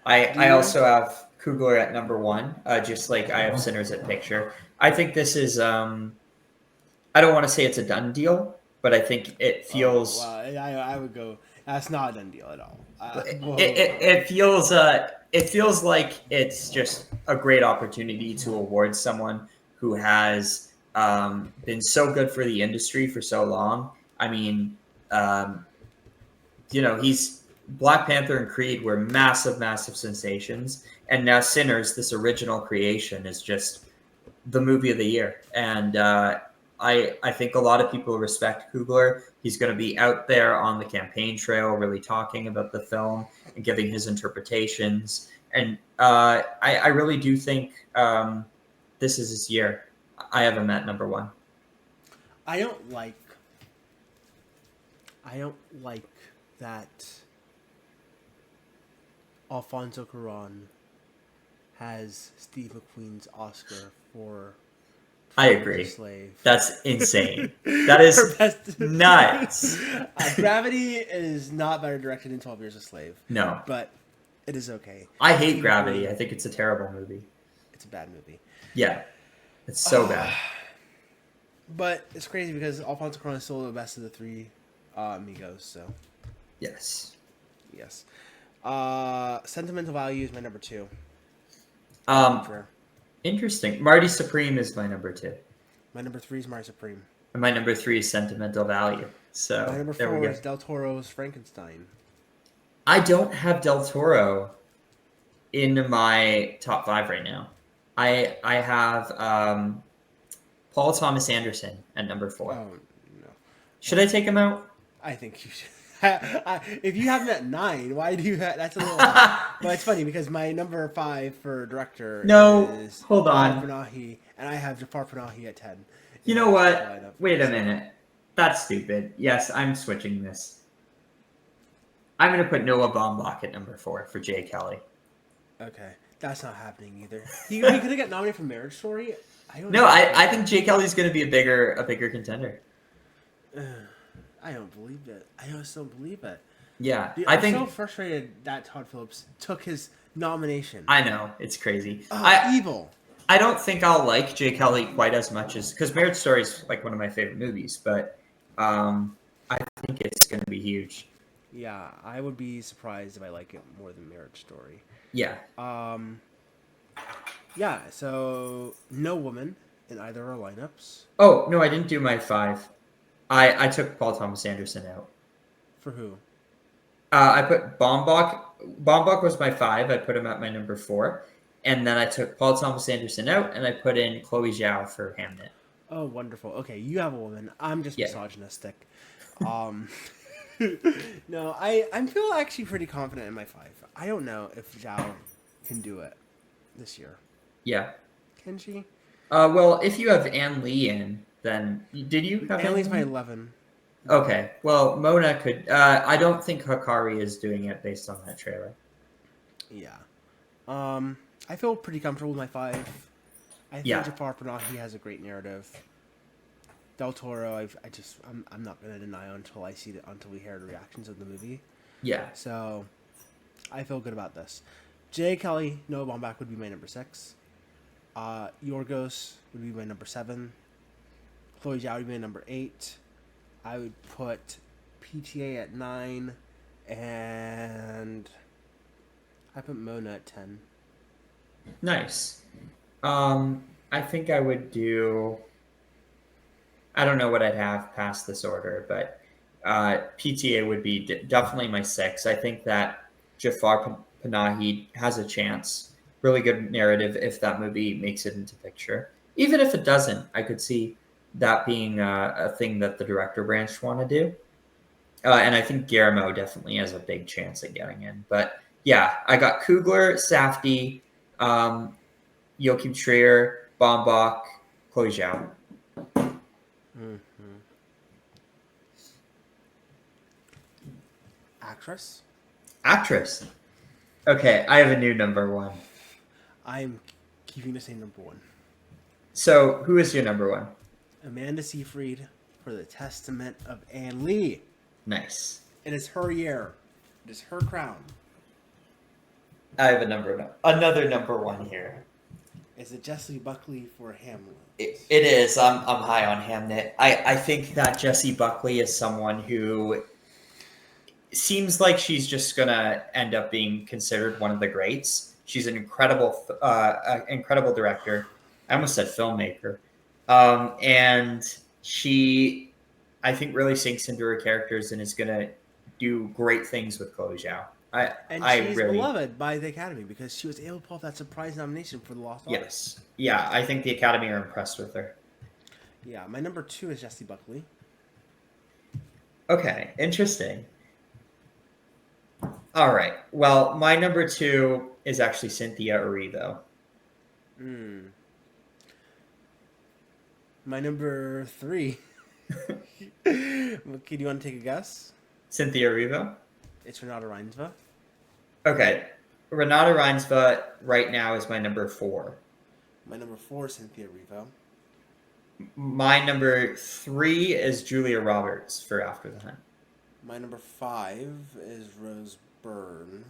I you? also have Kugler at number one, just like I have Sinners at picture. I think this is I don't want to say it's a done deal, but I think it Oh, well, feels I would go. That's not a done deal at all. it feels like it's just a great opportunity to award someone who has been so good for the industry for so long. I mean, um, he's Black Panther and Creed were massive, massive sensations, and now Sinners, this original creation, is just the movie of the year. And I think a lot of people respect Coogler. He's going to be out there on the campaign trail, really talking about the film and giving his interpretations. And I really do think this is his year. I have him at number one. I don't like. I don't like that Alfonso Cuarón has Steve McQueen's Oscar for I 12 Years a agree. Slave. That's insane. That is For best- nuts. Gravity is not better directed than 12 Years a Slave, No, but it is okay. I hate Steve Gravity. McQueen, I think it's a terrible movie. it's a bad movie. Yeah, it's so bad. But it's crazy because Alfonso Cuarón is still the best of the three amigos, so Yes. yes. Sentimental Value is my number 2. Fair. Interesting. Marty Supreme is my number 2. My number 3 is Mars Supreme. And my number 3 is Sentimental Value. So My number there we 4 go. is Del Toro's Frankenstein. I don't have Del Toro in my top 5 right now. I have Paul Thomas Anderson at number 4. Oh no, Should I take him out? I think you should. If you have him at 9, why do you have? That's a little. But it's funny because my number 5 for director No, is hold on. Jafar Panahi, and I have Jafar Panahi at 10. You know what? Wait a minute. That's stupid. Yes, I'm switching this. I'm going to put Noah Baumbach at number 4 for Jay Kelly. Okay, that's not happening either. He could have got nominated for Marriage Story. I don't. No, know. I think Jay Kelly's going to be a bigger contender. I don't believe it. I just don't believe it. Yeah, Dude, I I'm think so frustrated that Todd Phillips took his nomination. I know it's crazy. Evil. I don't think I'll like Jay Kelly quite as much as because Marriage Story is like one of my favorite movies, but I think it's going to be huge. Yeah, I would be surprised if I like it more than Marriage Story. Yeah. Yeah, so no woman in either of our lineups. Oh no, I didn't do my 5. I took Paul Thomas Anderson out. For who? I put Baumbach. Baumbach was my 5. I put him at my number 4, and then I took Paul Thomas Anderson out, and I put in Chloe Zhao for Hamnet. Oh, wonderful. Okay, you have a woman. I'm just misogynistic. No, I feel actually pretty confident in my 5. I don't know if Zhao can do it this year. Yeah. Can she? Well, if you have Ann Lee in, then did you have Ann Lee's Ann my Lee? 11. Okay. Well, Mona could. I don't think Hakari is doing it based on that trailer. Yeah. I feel pretty comfortable with my 5. I think Jafar Panahi has a great narrative. Del Toro, I'm not gonna deny until we hear the reactions of the movie. Yeah. So, I feel good about this. Jay Kelly, Noah Baumbach would be my number 6. Yorgos would be my number 7. Chloe Zhao would be my number 8. I would put PTA at 9, and I put Mona at 10. Nice. I think I would do. I don't know what I'd have past this order, but PTA would be definitely my 6. I think that Jafar Panahi has a chance. Really good narrative if that movie makes it into picture. Even if it doesn't, I could see that being a thing that the director branch want to do. And I think Guillermo definitely has a big chance at getting in. But yeah, I got Coogler, Safdie, Joachim Trier, Baumbach, Chloe Zhao. Mm-hmm. Actress? Actress. Okay, I have a new number 1. I'm keeping the same number 1. So, who is your number one? Amanda Seyfried for The Testament of Anne Lee. Nice. It is her year. It is her crown. I have another number one here. Is it Jessie Buckley for Hamlet? It is. I'm high on Hamnet. I think that Jessie Buckley is someone who seems like she's just gonna end up being considered one of the greats. She's an incredible director. I almost said filmmaker, and she, I think, really sinks into her characters and is gonna do great things with Chloe Zhao. And I she's really, beloved by the Academy because she was able to pull off that surprise nomination for The Lost Daughter. yes, yeah. I think the Academy are impressed with her. Yeah, my number 2 is Jessie Buckley. Okay, interesting. All right. Well, my number 2 is actually Cynthia Erivo. My number 3. Okay, do you want to take a guess? Cynthia Erivo? It's Renata Reinsva. Okay. Renata Reinsva right now is my number 4. My number 4 is Cynthia Erivo. My number 3 is Julia Roberts for After the Hunt. My number 5 is Rose Byrne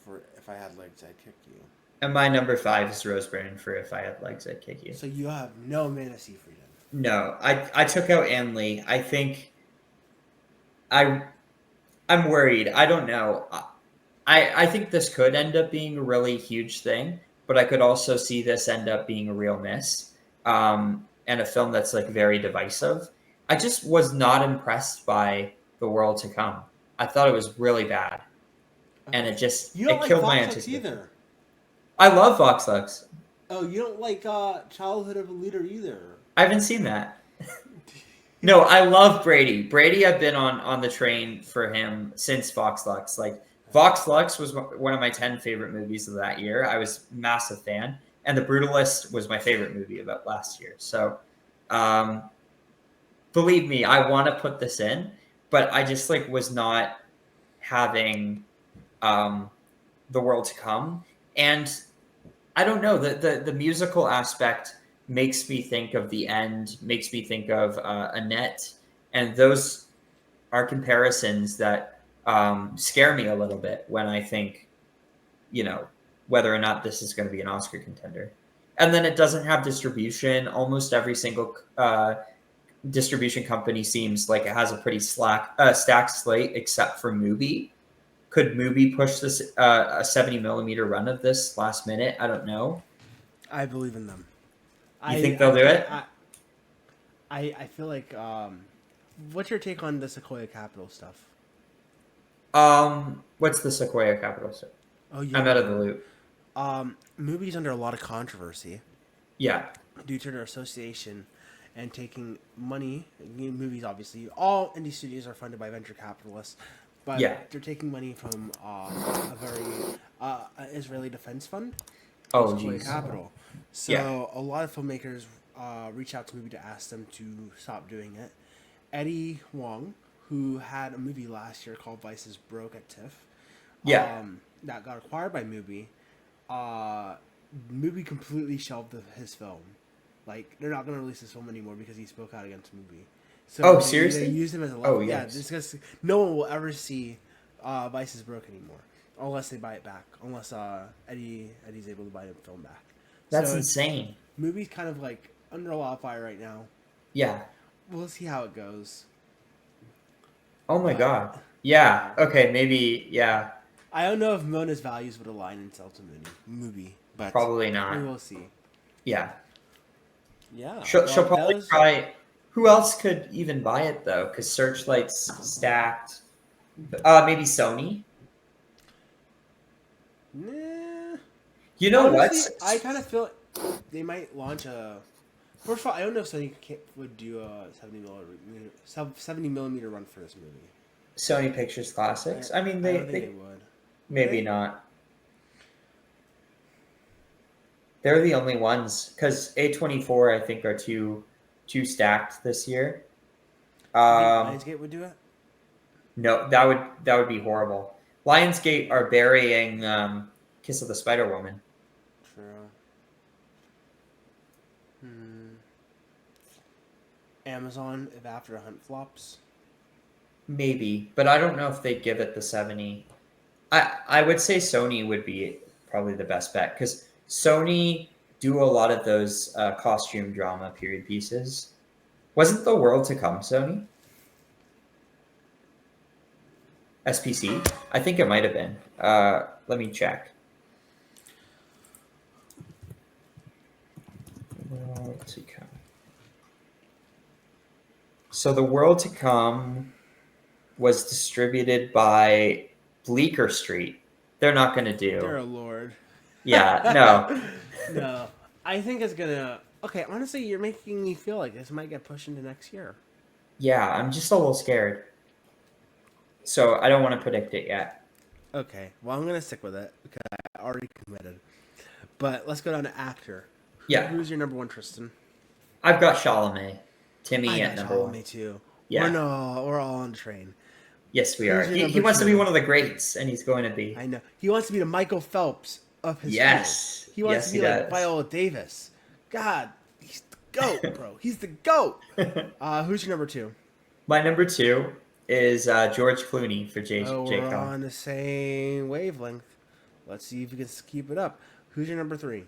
for If I Had Legs, I'd Kick You. And my number 5 is Rose Byrne for If I Had Legs, I'd Kick You. So you have no Amanda Seyfried in. No, I took out Anne Lee. I think I'm worried. I don't know. I think this could end up being a really huge thing, but I could also see this end up being a real miss, and a film that's like very divisive. I just was not impressed by The World to Come. I thought it was really bad, and it killed my anticipation. Either. I love Vox Lux. Oh, you don't like Childhood of a Leader either. I haven't seen that. No, I love Brady. Brady, I've been on the train for him since Vox Lux. Like, Vox Lux was one of my 10 favorite movies of that year. I was a massive fan. And The Brutalist was my favorite movie of that last year. So, believe me, I want to put this in, but I just like was not having The World to Come. And I don't know, the musical aspect makes me think of The End, makes me think of Annette, and those are comparisons that scare me a little bit when I think, whether or not this is going to be an Oscar contender. And then it doesn't have distribution. Almost every single distribution company seems like it has a pretty stacked slate, except for Mubi. Could Mubi push this a 70 millimeter run of this last minute? I don't know. I believe in them. You think they'll do it? I feel like what's your take on the Sequoia Capital stuff? What's the Sequoia Capital stuff? Oh, yeah. I'm out of the loop. Mubi's under a lot of controversy. Yeah. Due to their association and taking money. Movies, obviously, all indie studios are funded by venture capitalists, but they're taking money from a very Israeli defense fund. Oh, Sequoia geez. Capital. So a lot of filmmakers reach out to Mubi to ask them to stop doing it. Eddie Wong, who had a movie last year called Vices Broke at TIFF, that got acquired by Mubi. Mubi completely shelved his film. Like, they're not going to release his film anymore because he spoke out against Mubi. So seriously? They used him as a level. Oh, Yeah, yes. because no one will ever see Vices Broke anymore unless they buy it back. Unless Eddie's able to buy the film back. That's insane. Mubi's kind of like under a lot of fire right now. Yeah. We'll see how it goes. Oh my god. Yeah. Okay. Maybe. Yeah. I don't know if Mona's values would align in sell to Mubi, but Probably not. we will see. Yeah. Yeah. She'll probably try. Who else could even buy it though? Because Searchlight's stacked. Maybe Sony. Nah. You know Honestly, what? I kind of feel they might launch a. First of all, I don't know if Sony would do a 70 millimeter run for this movie. Sony Pictures Classics. I mean, I they don't think they would. maybe not. They're the only ones because A24 I think are too stacked this year. Lionsgate would do it. No, that would be horrible. Lionsgate are burying Kiss of the Spider Woman. True. Amazon if After Hunt flops. Maybe, but I don't know if they'd give it the 70. I would say Sony would be probably the best bet because Sony do a lot of those costume drama period pieces. Wasn't The World to Come Sony? SPC? I think it might have been. Let me check. World to Come. So The World to Come was distributed by Bleecker Street. They're not going to do. Dear Lord. Yeah, no. No. I think it's gonna. Okay, honestly, you're making me feel like this might get pushed into next year. Yeah, I'm just a little scared. So I don't want to predict it yet. Okay, well, I'm gonna stick with it because I already committed. But let's go down to actor. Yeah. Who's your number one, Tristan? I've got Chalamet. I Timmy at got number one. Chalamet too. Yeah. We're all on the train. Yes, we Who's are. your He number wants to be two? one of the greats, and he's going to be. I know he wants to be the Michael Phelps of his Yes. field. He wants Yes, to be he like does. Viola Davis. God, he's the goat, bro. He's the goat. Who's your number two? My number two is George Clooney for J. Oh, J. we're Con. on the same wavelength. Let's see if we can keep it up. Who's your number three?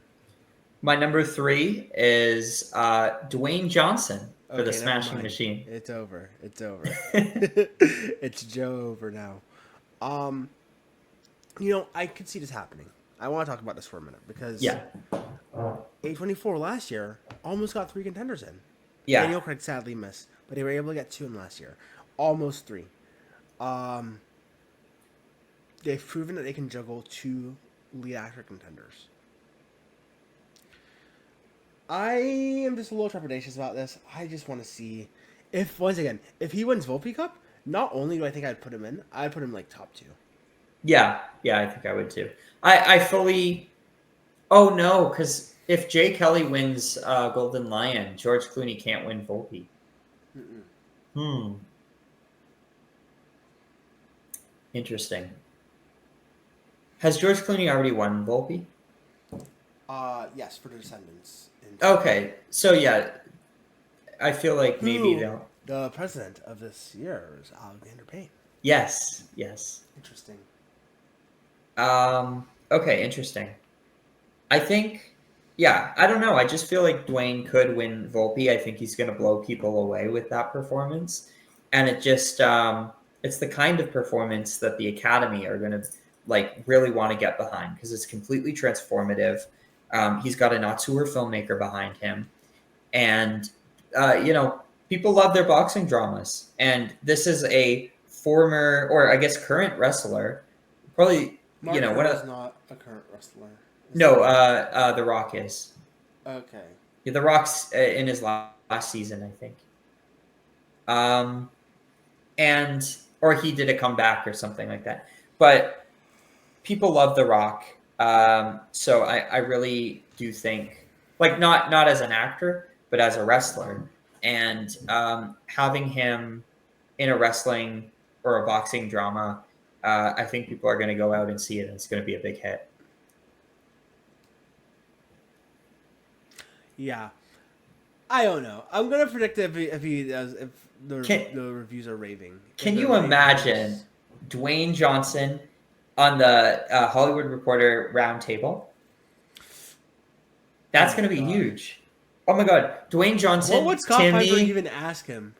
My number three is Dwayne Johnson for Okay, the never Smashing mind. Machine. It's over. It's over. It's Joe over now. I could see this happening. I want to talk about this for a minute because Yeah. A24 last year almost got 3 contenders in. Yeah. Daniel Craig sadly missed, but they were able to get 2 in last year. Almost 3. They've proven that they can juggle 2 lead actor contenders. I am just a little trepidatious about this. I just want to see if, once again, if he wins Volpe Cup, not only do I think I'd put him in, I'd put him like top 2. Yeah, I think I would too. I fully. Oh no, because if Jay Kelly wins Golden Lion, George Clooney can't win Volpe. Interesting. Has George Clooney already won Volpe? Yes, for the Descendants. Okay, so yeah, I feel like maybe they'll. The president of this year is Alexander Payne. Yes. Interesting. Okay, interesting. I think, yeah, I don't know. I just feel like Dwayne could win Volpe. I think he's going to blow people away with that performance. And it just, it's the kind of performance that the Academy are going to really want to get behind because it's completely transformative. He's got an auteur filmmaker behind him. And, people love their boxing dramas. And this is a former, or I guess current wrestler, probably, Mark one is of. not a current wrestler. No, The Rock is. Okay. Yeah, The Rock's in his last season, I think. Or he did a comeback or something like that. But people love The Rock, so I really do think, not as an actor, but as a wrestler, and having him in a wrestling or a boxing drama, I think people are going to go out and see it, and it's going to be a big hit. Yeah, I don't know. I'm gonna predict if he does if the reviews are raving. Can you imagine Dwayne Johnson on the Hollywood Reporter roundtable? That's going to be huge. Oh my God, Dwayne Johnson. What would Scott Timmy, Piper even ask him?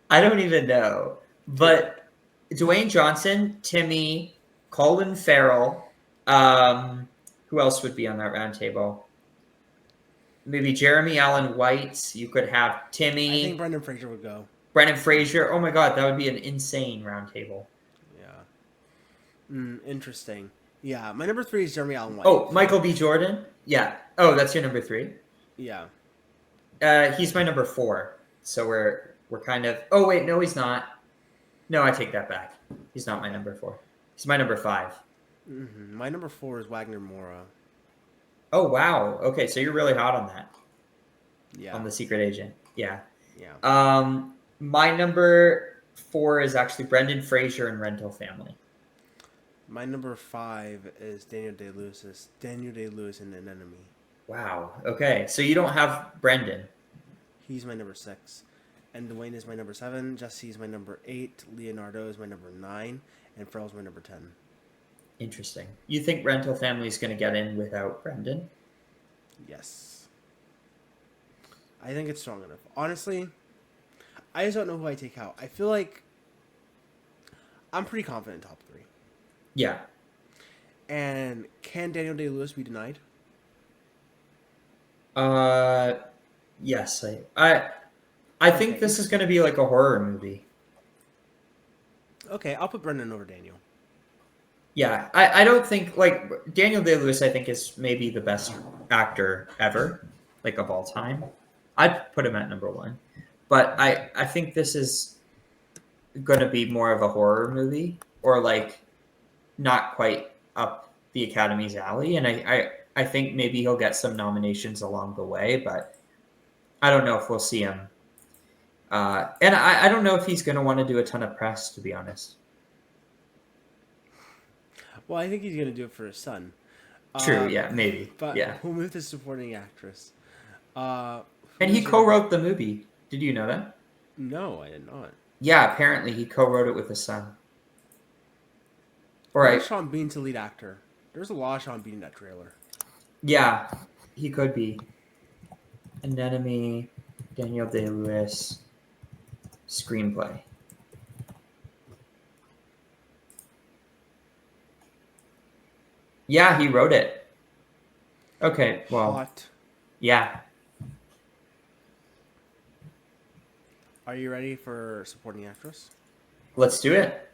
I don't even know, but Dwayne Johnson, Timmy, Colin Farrell. Who else would be on that roundtable? Maybe Jeremy Allen White. You could have Timmy. I think Brendan Fraser would go. Brendan Fraser. Oh my God, that would be an insane roundtable. Yeah. Interesting. Yeah, my number 3 is Jeremy Allen White. Oh, Michael B. Jordan. Yeah. Oh, that's your number 3. Yeah. He's my number 4. So we're kind of. Oh wait, no, he's not. No, I take that back. He's not my number 4. He's my number 5. Mm-hmm. My number 4 is Wagner Moura. Oh wow. Okay, so you're really hot on that. Yeah. On The Secret Agent. Yeah. Yeah. My number 4 is actually Brendan Fraser in Rental Family. My number 5 is Daniel Day-Lewis. Daniel Day-Lewis in An Enemy. Wow. Okay, so you don't have Brendan. He's my number 6. And Dwayne is my number 7. Jesse is my number 8. Leonardo is my number 9. And Farrell's my number 10. Interesting. You think Rental Family is going to get in without Brendan? Yes. I think it's strong enough. Honestly, I just don't know who I take out. I feel like I'm pretty confident in top 3. Yeah. And can Daniel Day-Lewis be denied? Yes. I think this is going to be like a horror movie. Okay, I'll put Brendan over Daniel. Yeah, I don't think, like, Daniel Day-Lewis, I think, is maybe the best actor ever, like, of all time. I'd put him at number 1. But I think this is going to be more of a horror movie, or, like, not quite up the Academy's alley. And I think maybe he'll get some nominations along the way, but I don't know if we'll see him. And I don't know if he's going to want to do a ton of press, to be honest. Well, I think he's going to do it for his son. True, yeah, maybe. But yeah. we'll move to supporting actress. And he co-wrote the movie. Did you know that? No, I did not. Yeah, apparently he co-wrote it with his son. All right. Sean Bean's the lead actor. There's a lot of Sean Bean in that trailer. Yeah, he could be. Anemone, Daniel Day-Lewis, screenplay. Yeah, he wrote it. Okay, well. Hot. Yeah. Are you ready for supporting actress? Let's do it.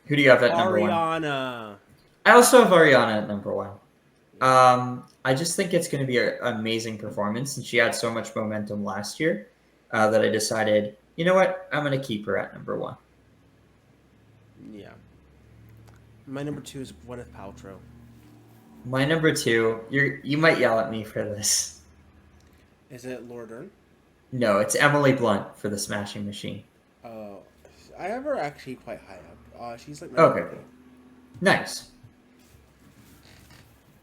Who do you have at number 1? Ariana. I also have Ariana at number 1. I just think it's going to be an amazing performance, and she had so much momentum last year that I decided, you know what, I'm going to keep her at number 1. Yeah. My number 2 is Gwyneth Paltrow. My number 2, you might yell at me for this. Is it Laura Dern? No, it's Emily Blunt for The Smashing Machine. Oh, I have her actually quite high up. She's like okay. Nice.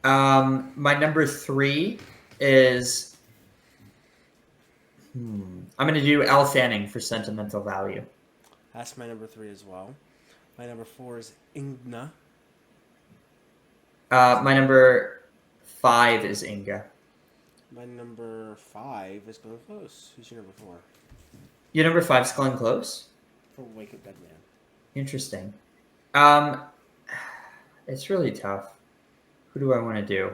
My number 3 is I'm going to do Elle Fanning for Sentimental Value. That's my number 3 as well. My number 4 is Ingna. My number 5 is Inga. My number 5 is Glenn Close. Who's your number 4? Your number 5 is Glenn Close? For Wake Up Dead Man. Interesting. It's really tough. Who do I want to do?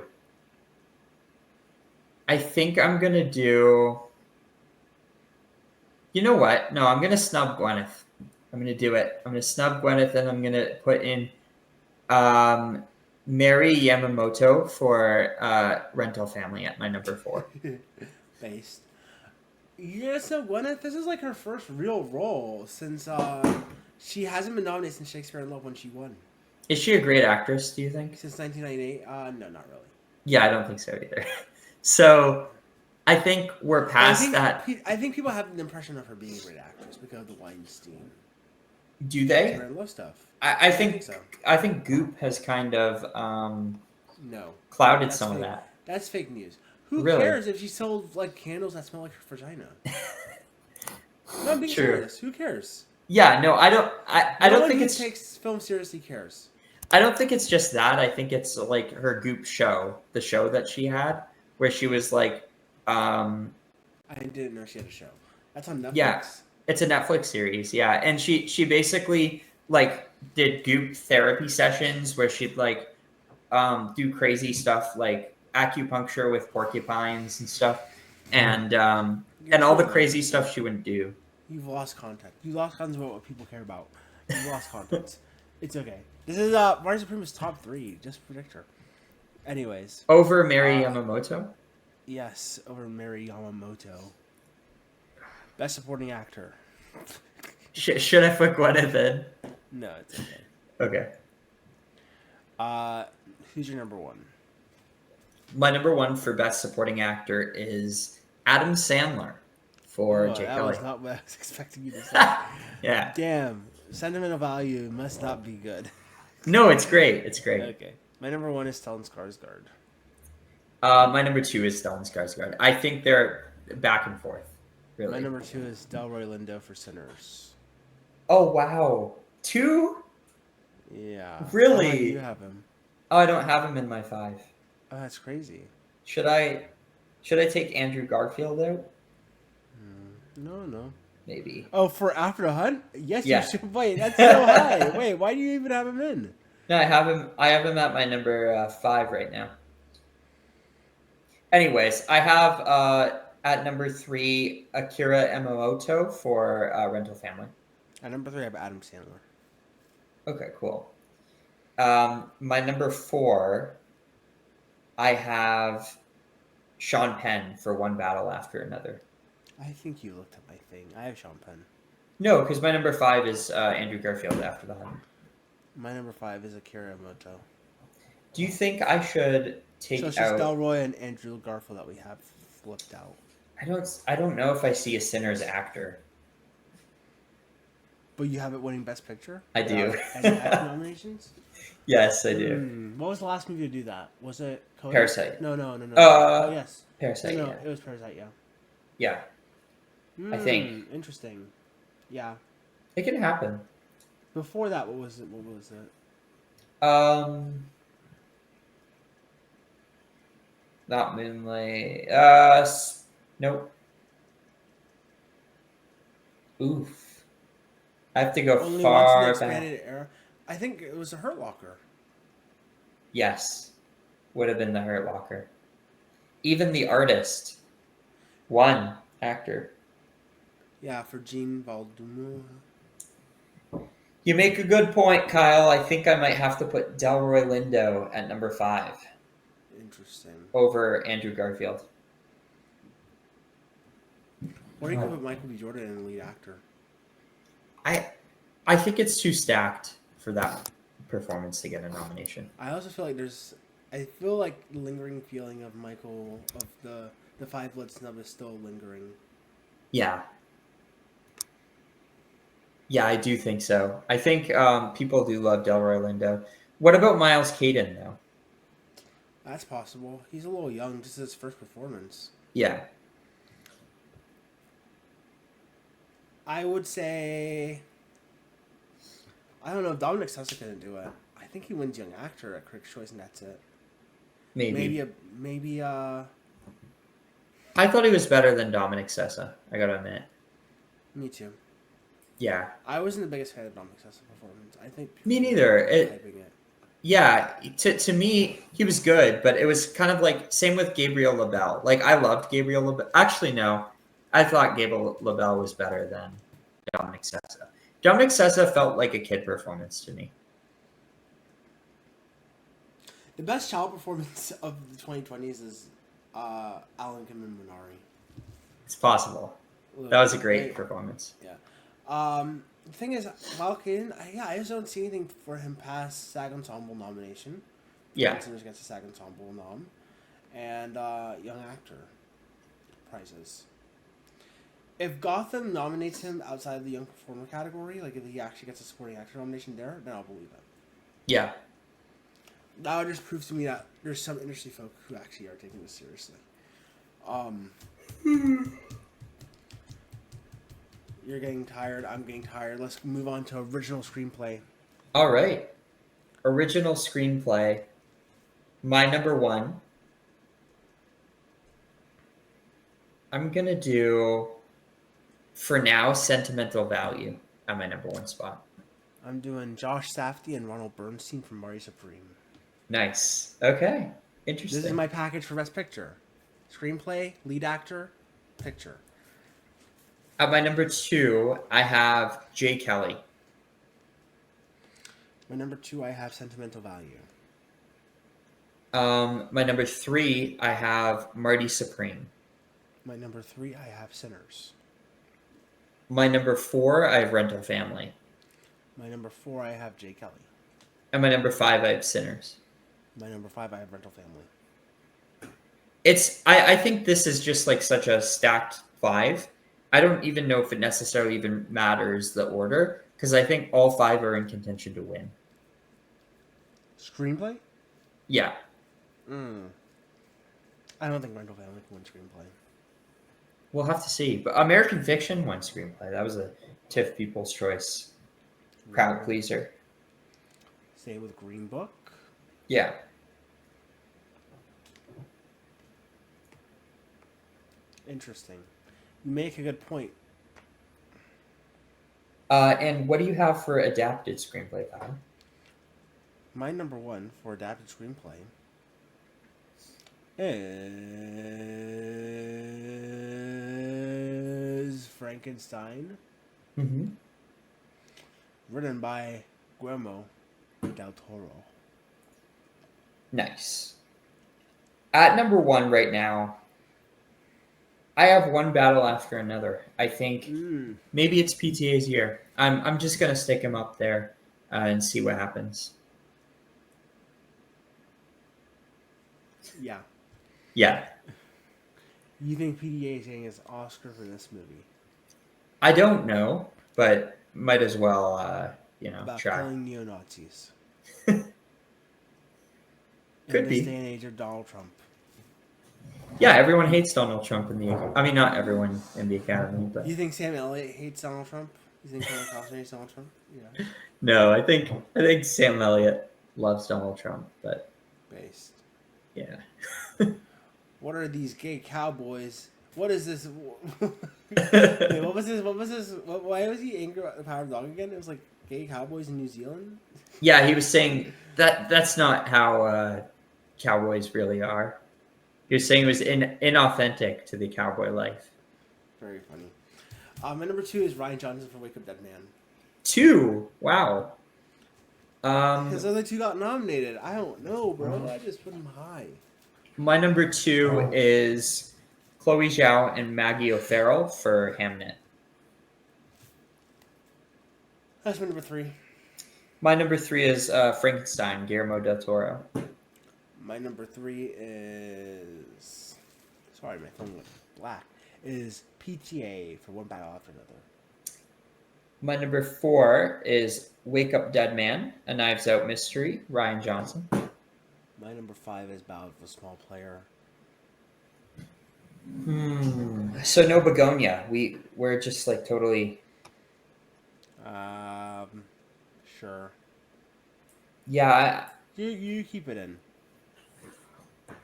I think I'm going to do... You know what? No, I'm going to snub Gwyneth. I'm going to do it. I'm going to snub Gwyneth, and I'm going to put in Mary Yamamoto for Rental Family at my number 4. Based. Yeah, so Gwyneth, this is like her first real role since she hasn't been nominated since Shakespeare in Love when she won. Is she a great actress, do you think? Since 1998? No, not really. Yeah, I don't think so either. So, I think we're past that. I think people have an impression of her being a great actress because of the Weinstein. Do they? Shakespeare in Love stuff. I think so. I think Goop has kind of clouded some of that. That's fake news. Who Really? cares if she sold like candles that smell like her vagina? No, I'm being serious. Who cares? Yeah, no, I don't think it's takes film seriously cares. I don't think it's just that. I think it's like her Goop show, the show that she had, where she was like, I didn't know she had a show. That's on Netflix. Yeah, it's a Netflix series. Yeah, and she basically like did Goop therapy sessions where she'd like do crazy stuff like acupuncture with porcupines and stuff, and all the crazy stuff she wouldn't do. You've lost context. You lost context about what people care about. You lost context. It's okay. This is Marty Supreme's top 3. Just predict her. Anyways. Over Mary Yamamoto? Yes, over Mary Yamamoto. Best supporting actor. Should I put Gwyneth in? No, it's okay. Okay. Who's your number 1? My number 1 for best supporting actor is Adam Sandler for Jake Kelly. That was not what I was expecting you to say. Yeah. Damn. Sentimental Value must not be good. No, it's great. It's great. Okay. My number 1 is Stellan Skarsgård. My number 2 is Stellan Skarsgård. I think they're back and forth. My really. number 2 is Delroy Lindo for Sinners. Oh wow, 2? Yeah. How high do you Really? have him? Oh, I don't have him in my 5. Oh, that's crazy. Should I take Andrew Garfield out? No, no. Maybe. Oh, for After the Hunt? Yes, you Yeah. should. Wait, that's so high. Wait, why do you even have him in? No, I have him. I have him at my number 5 right now. Anyways, I have at number 3 Akira Yamamoto for Rental Family. At number 3, I have Adam Sandler. Okay, cool. My number 4, I have Sean Penn for One Battle After Another. I think you looked at my thing. I have Sean Penn. No, because my number 5 is Andrew Garfield After the Hunt. My number 5 is Akira Yamamoto. Do you think I should take So it's just out? Delroy and Andrew Garfield that we have flipped out. I don't know if I see a Sinners actor. But you have it winning Best Picture? I do. Any acting nominations? Yes, I do. What was the last movie to do that? Was it Coda? Parasite. No. Uh, Oh, yes. Parasite. No, Yeah. it was Parasite, yeah. Yeah, I think. Interesting. Yeah. It can happen. Before that, what was it? What was it? Not Moonlight. Nope. Oof. I have to go Only Once in the far back. Expanded Era. I think it was a Hurt Locker. Yes, would have been The Hurt Locker. Even The Artist. One actor. Yeah, for Gene Valdumo. You make a good point, Kyle. I think I might have to put Delroy Lindo at number 5 Interesting. over Andrew Garfield. Or you could put Michael B. Jordan in lead actor. I think it's too stacked for that performance to get a nomination. I also feel like I feel like the lingering feeling of Michael, of the Five Blood snub is still lingering. Yeah. Yeah, I do think so. I think people do love Delroy Lindo. What about Miles Caden, though? That's possible. He's a little young. This is his first performance. Yeah. I would say... I don't know if Dominic Sessa couldn't do it. I think he wins Young Actor at Critics' Choice, and that's it. Maybe. Maybe. I thought he was better than Dominic Sessa, I gotta admit. Me too. Yeah. I wasn't the biggest fan of Dominic Sessa's performance. I think Me neither. Hyping it. Yeah, to me, he was good, but it was kind of like, same with Gabriel LaBelle. Like, I loved Gabriel LaBelle. Actually, no. I thought Gabriel LaBelle was better than Dominic Sessa. Dominic Sessa felt like a kid performance to me. The best child performance of the 2020s is Alan Kim Minari. It's possible. That was a great performance. Yeah. The thing is, Val Caden, I just don't see anything for him past SAG Ensemble nomination. Yeah. Sinners gets a SAG Ensemble nom. And Young Actor prizes. If Gotham nominates him outside of the Young Performer category, like if he actually gets a Supporting Actor nomination there, then I'll believe it. Yeah. That would just prove to me that there's some industry folk who actually are taking this seriously. You're getting tired. I'm getting tired. Let's move on to original screenplay. All right. Original screenplay. My number 1. I'm going to do, for now, Sentimental Value at my number 1 spot. I'm doing Josh Safdie and Ronald Bernstein from Marty Supreme. Nice. Okay. Interesting. This is my package for Best Picture. Screenplay, lead actor, picture. At my number 2, I have Jay Kelly. My number 2, I have Sentimental Value. My number 3, I have Marty Supreme. My number 3, I have Sinners. My number 4, I have Rental Family. My number 4, I have Jay Kelly. And my number 5, I have Sinners. My number 5, I have Rental Family. I think this is just like such a stacked 5. I don't even know if it necessarily even matters the order, because I think all 5 are in contention to win. Screenplay? Yeah. I don't think Rental Family can win screenplay. We'll have to see. But American Fiction won screenplay. That was a TIFF People's Choice crowd Yeah. pleaser. Same with Green Book. Yeah. Interesting. You make a good point. And what do you have for adapted screenplay, Kyle? My number one for adapted screenplay is Frankenstein, Mm-hmm. written by Guillermo del Toro. Nice. At number one right now, I have one battle after another. I think maybe it's PTA's year. I'm just gonna stick him up there and see what happens. Yeah. Yeah, You think PTA is getting his Oscar for this movie? I don't know, but might as well, About try. killing neo Nazis. Could in this be. day and age of Donald Trump. Yeah, everyone hates Donald Trump in the. I mean, not everyone in the Academy, but You think Sam Elliott hates Donald Trump? You think Kevin Costner hates Donald Trump? Yeah. no, I think Sam Elliott loves Donald Trump, but Based. yeah. What are these gay cowboys? What is this? Wait, what was this? What was this? Why was he angry about the power of the dog again? It was like gay cowboys in New Zealand. Yeah, he was saying that's not how cowboys really are. He was saying it was inauthentic to the cowboy life. Very funny. My number two is Ryan Johnson for Wake Up Dead Man. 2. Wow. His other two got nominated. I don't know, bro. I just put him high. My number 2 is Chloe Zhao and Maggie O'Farrell for Hamnet. That's my number three. My number 3 is Frankenstein, Guillermo del Toro. My number three is. Sorry, my phone went black. Is PTA for One Battle After Another. My number 4 is Wake Up Dead Man, A Knives Out Mystery, Ryan Johnson. My number five is Ballad of a Small Player. So no Begonia. We're just like totally. Sure. Yeah, You keep it in.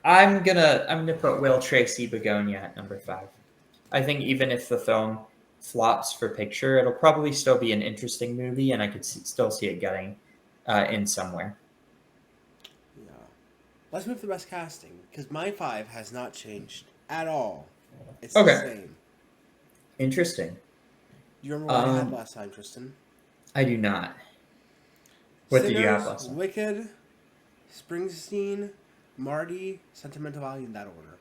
I'm gonna put Will Tracy Begonia at number 5. I think even if the film flops for picture, it'll probably still be an interesting movie, and I could still see it getting in somewhere. Yeah. Let's move to the best casting because my five has not changed at all. It's Okay. the same. Interesting. Do you remember what I had last time, Tristan? I do not. What did you have last time? Wicked, Springsteen, Marty, Sentimental Value in that order.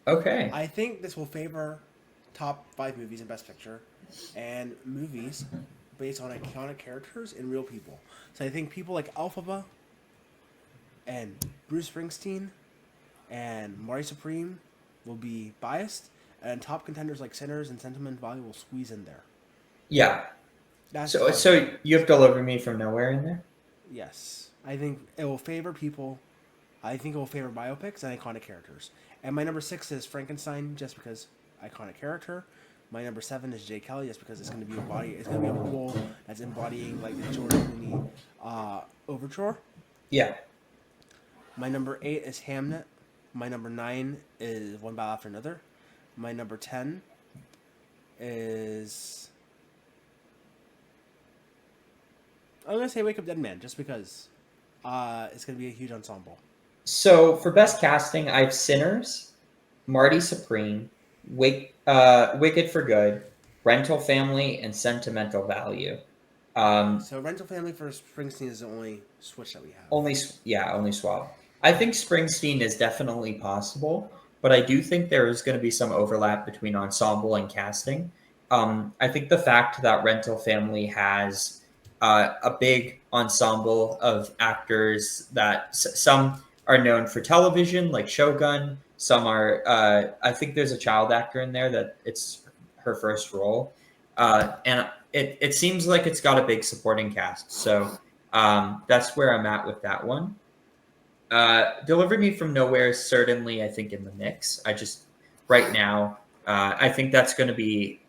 Okay. I think this will favor top 5 movies in Best Picture and movies based on iconic characters and real people. So I think people like Alphaba and Bruce Springsteen and Marty Supreme will be biased, and top contenders like Sinners and Sentimental Value will squeeze in there. Yeah. That's So you have Deliver Me from Nowhere in there? Yes. I think it will favor people. I think it will favor biopics and iconic characters. And my number 6 is Frankenstein, just because iconic character. My number 7 is Jay Kelly, just because it's going to be it's going to be a role that's embodying like the George Clooney overture. Yeah. My number 8 is Hamnet. My number 9 is One Battle After Another. My number 10 is... I'm going to say Wake Up Dead Man, just because it's going to be a huge ensemble. So for best casting, I have Sinners, Marty Supreme, Wicked for Good, Rental Family, and Sentimental Value. So Rental Family for Springsteen is the only switch that we have. Only swap. I think Springsteen is definitely possible, but I do think there is going to be some overlap between ensemble and casting. I think the fact that Rental Family has a big ensemble of actors that some are known for television, like Shogun. Some are, I think there's a child actor in there that it's her first role. And it seems like it's got a big supporting cast. So that's where I'm at with that one. Deliver Me from Nowhere is certainly, I think, in the mix. I just, right now, I think that's going to be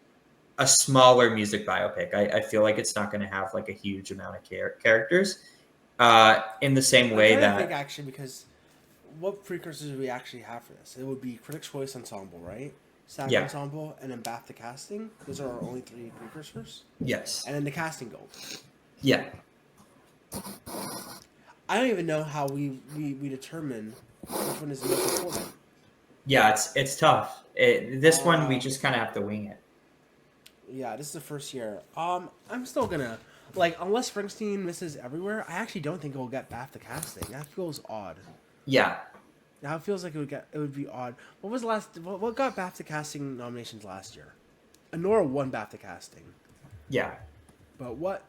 a smaller music biopic. I feel like it's not going to have like a huge amount of characters. In the same I'm way trying to think that, actually because what precursors do we actually have for this? It would be Critics' Choice Ensemble, right? SAG yeah, Ensemble, and then BAFTA Casting. Those are our only three precursors. yes, And then the Casting Gold. yeah, I don't even know how we determine which one is the most important. yeah. It's tough. This one we Um, just kind of have to wing it. yeah, this is the first year. I'm still gonna like unless Springsteen misses everywhere. I actually don't think it will get BAFTA Casting. That feels odd. Yeah. Now it feels like it would be odd. What was the last? What got BAFTA Casting nominations last year? Honora won BAFTA Casting, Yeah. but what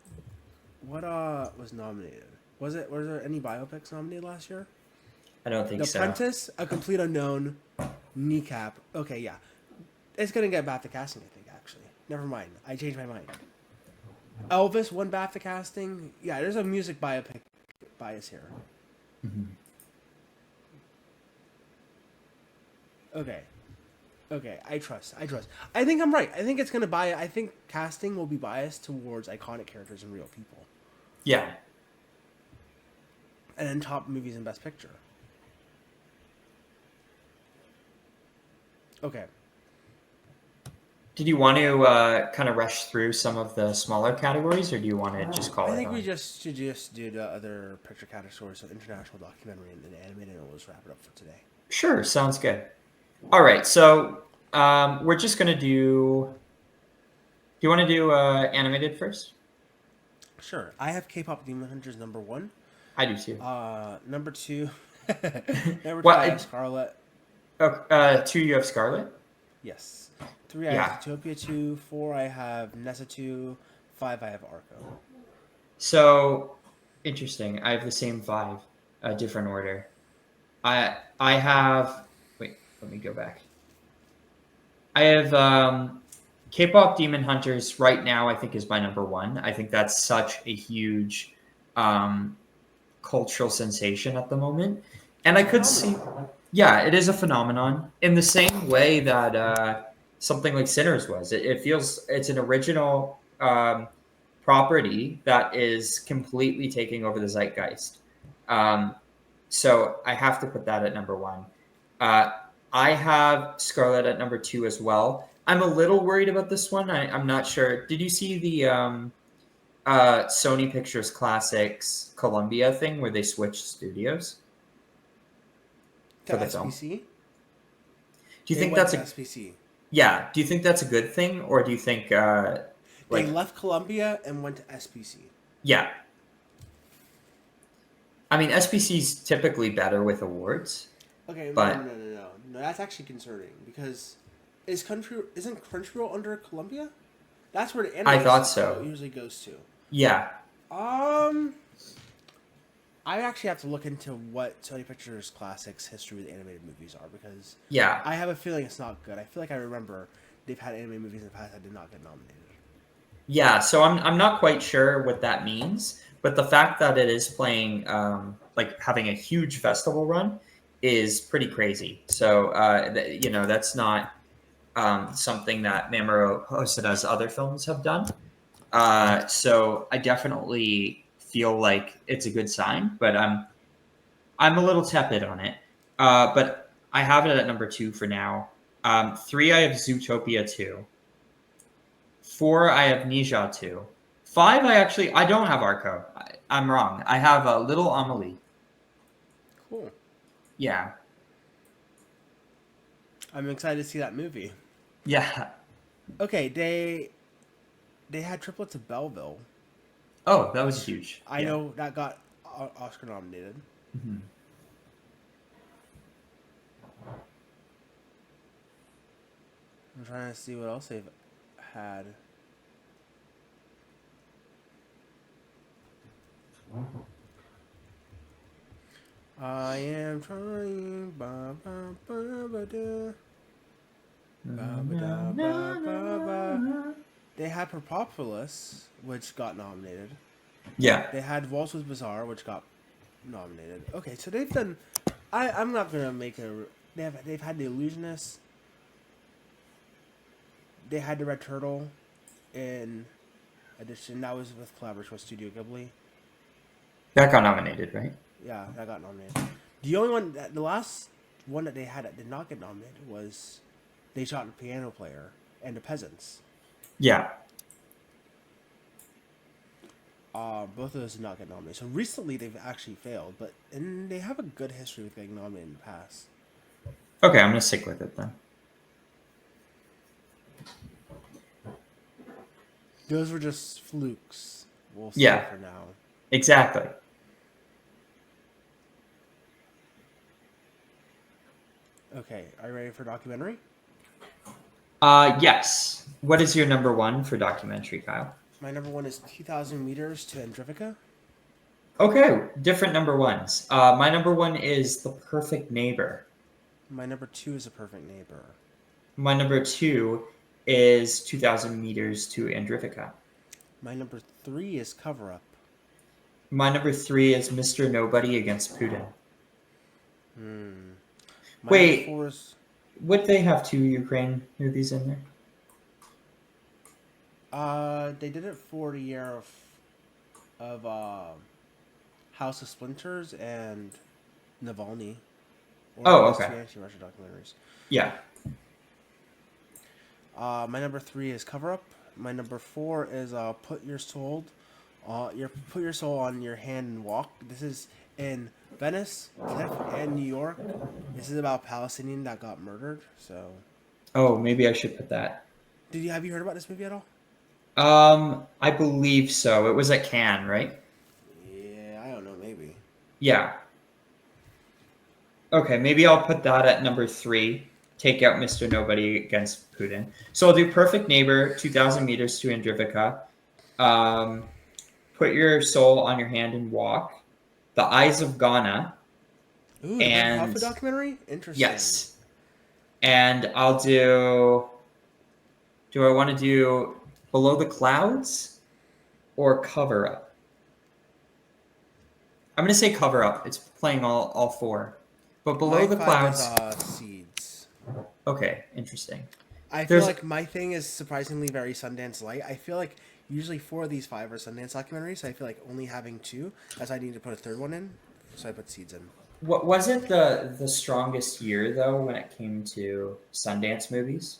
was nominated? Was there any biopics nominated last year? I don't think The so. Apprentice, A Complete Unknown, Kneecap. Okay, yeah, it's gonna get BAFTA Casting. I think actually. Never mind. I changed my mind. Elvis won BAFTA Casting. Yeah, there's a music biopic bias here. Mhm. Okay. Okay, I trust. I trust. I think I'm right. I think it's gonna buy. I think casting will be biased towards iconic characters and real people, Yeah. and then top movies and Best Picture. Okay. Did you want to kind of rush through some of the smaller categories, or do you want to just call I it think we on? just should just do the other picture categories, so international documentary and then animated, and we'll just wrap it up for today. Sure, sounds good. All right, so we're just gonna do. Do you want to do animated first? Sure. I have K-pop Demon Hunters number one. I do too. Number two. Number two, Well, I have Scarlet. two you have Scarlet. Yes. Three, I Yeah. have Zootopia 2. Four, I have Nessa 2. Five, I have Arco. So interesting. I have the same five, a different order. I have. Wait, let me go back. I have K-pop Demon Hunters right now. I think is my number one. I think that's such a huge um, cultural sensation at the moment, and I could see. Yeah, it is a phenomenon in the same way that something like Sinners was. It feels it's an original property that is completely taking over the zeitgeist. Um, so I have to put that at number one. Uh, I have Scarlet at number two as well. I'm a little worried about this one. I'm not sure. Did you see the Sony Pictures Classics Columbia thing where they switched studios for To the film? SPC? Do you They think went that's to a SPC. yeah? Do you think that's a good thing, or do you think They like left Columbia and went to SPC. yeah? I mean, SPC's typically better with awards, Okay, but no. That's actually concerning because isn't Crunchyroll under Columbia? That's where the I anime thought stuff so. usually goes to. Yeah, Um, I actually have to look into what Sony Pictures Classics history with animated movies are because yeah. I have a feeling it's not good. I feel like I remember they've had anime movies in the past that did not get nominated. Yeah, so I'm not quite sure what that means, but the fact that it is playing like having a huge festival run is pretty crazy. So you know that's not something that Mamoru Hosoda's other films have done. So I definitely feel like it's a good sign, but I'm a little tepid on it. But I have it at number two for now. Three, I have Zootopia 2. Four, I have Nija 2. Five, I don't have Arco. I'm wrong. I have a Little Amelie. Cool. Yeah. I'm excited to see that movie. Yeah. Okay, they had triplets of Belleville. Oh, that was huge. I Yeah. know that got Oscar nominated. Mhm. I'm trying to see what else they've had. I am trying. Ba, ba, ba, ba, da. Ba, ba, da, ba, ba, ba. They had Propopolis, which got nominated. Yeah. They had Waltz with Bizarre, which got nominated. Okay, so they've done. I'm not gonna make a. They've had The Illusionist. they had the Red Turtle in addition. That was with collaboration with Studio Ghibli. That got nominated, right? Yeah, that got nominated. The only one, the last one that they had that did not get nominated was They Shot the Piano Player and The Peasants. Yeah. Both of those did not get nominated. So recently they've actually failed, and they have a good history with getting nominated in the past. Okay, I'm gonna stick with it then. Those were just flukes. We'll say Yeah. for now. Exactly. Okay, are you ready for documentary? Yes. What is your number one for documentary, Kyle? My number one is 2,000 meters to Andrivica. Okay, different number ones. My number one is The Perfect Neighbor. My number two is A Perfect Neighbor. My number two is 2,000 meters to Andrivica. My number three is Cover Up. My number three is Mr. Nobody against Putin. My Wait. number four is... Would they have two Ukraine movies in there? They did it for the year of House of Splinters and Navalny. Oh, okay. Two anti-Russia documentaries. Yeah. My number three is Cover Up. My number four is Put Your Soul on Your Hand and Walk. This is in Venice, Kiev, and New York. This is about a Palestinian that got murdered. So. Oh, maybe I should put that. Have you heard about this movie at all? I believe so. It was at Cannes, right? Yeah, I don't know. Maybe. Yeah. Okay, maybe I'll put that at number three. Take out Mr. Nobody against Putin. So I'll do Perfect Neighbor, 2,000 meters to Andrivica. Put Your Soul on Your Hand and Walk. The Eyes of Ghana. Ooh, the Ben Hoffa documentary? Interesting. Yes. And I'll do... Do I want to do Below the Clouds or Cover Up? I'm going to say Cover Up. It's playing all four. But Below the Clouds... Seeds. Okay, interesting. I feel like my thing is surprisingly very Sundance light. I feel like usually four of these five are Sundance documentaries, so I feel like only having two, as I need to put a third one in, so I put Seeds in. What was it the strongest year though when it came to Sundance movies,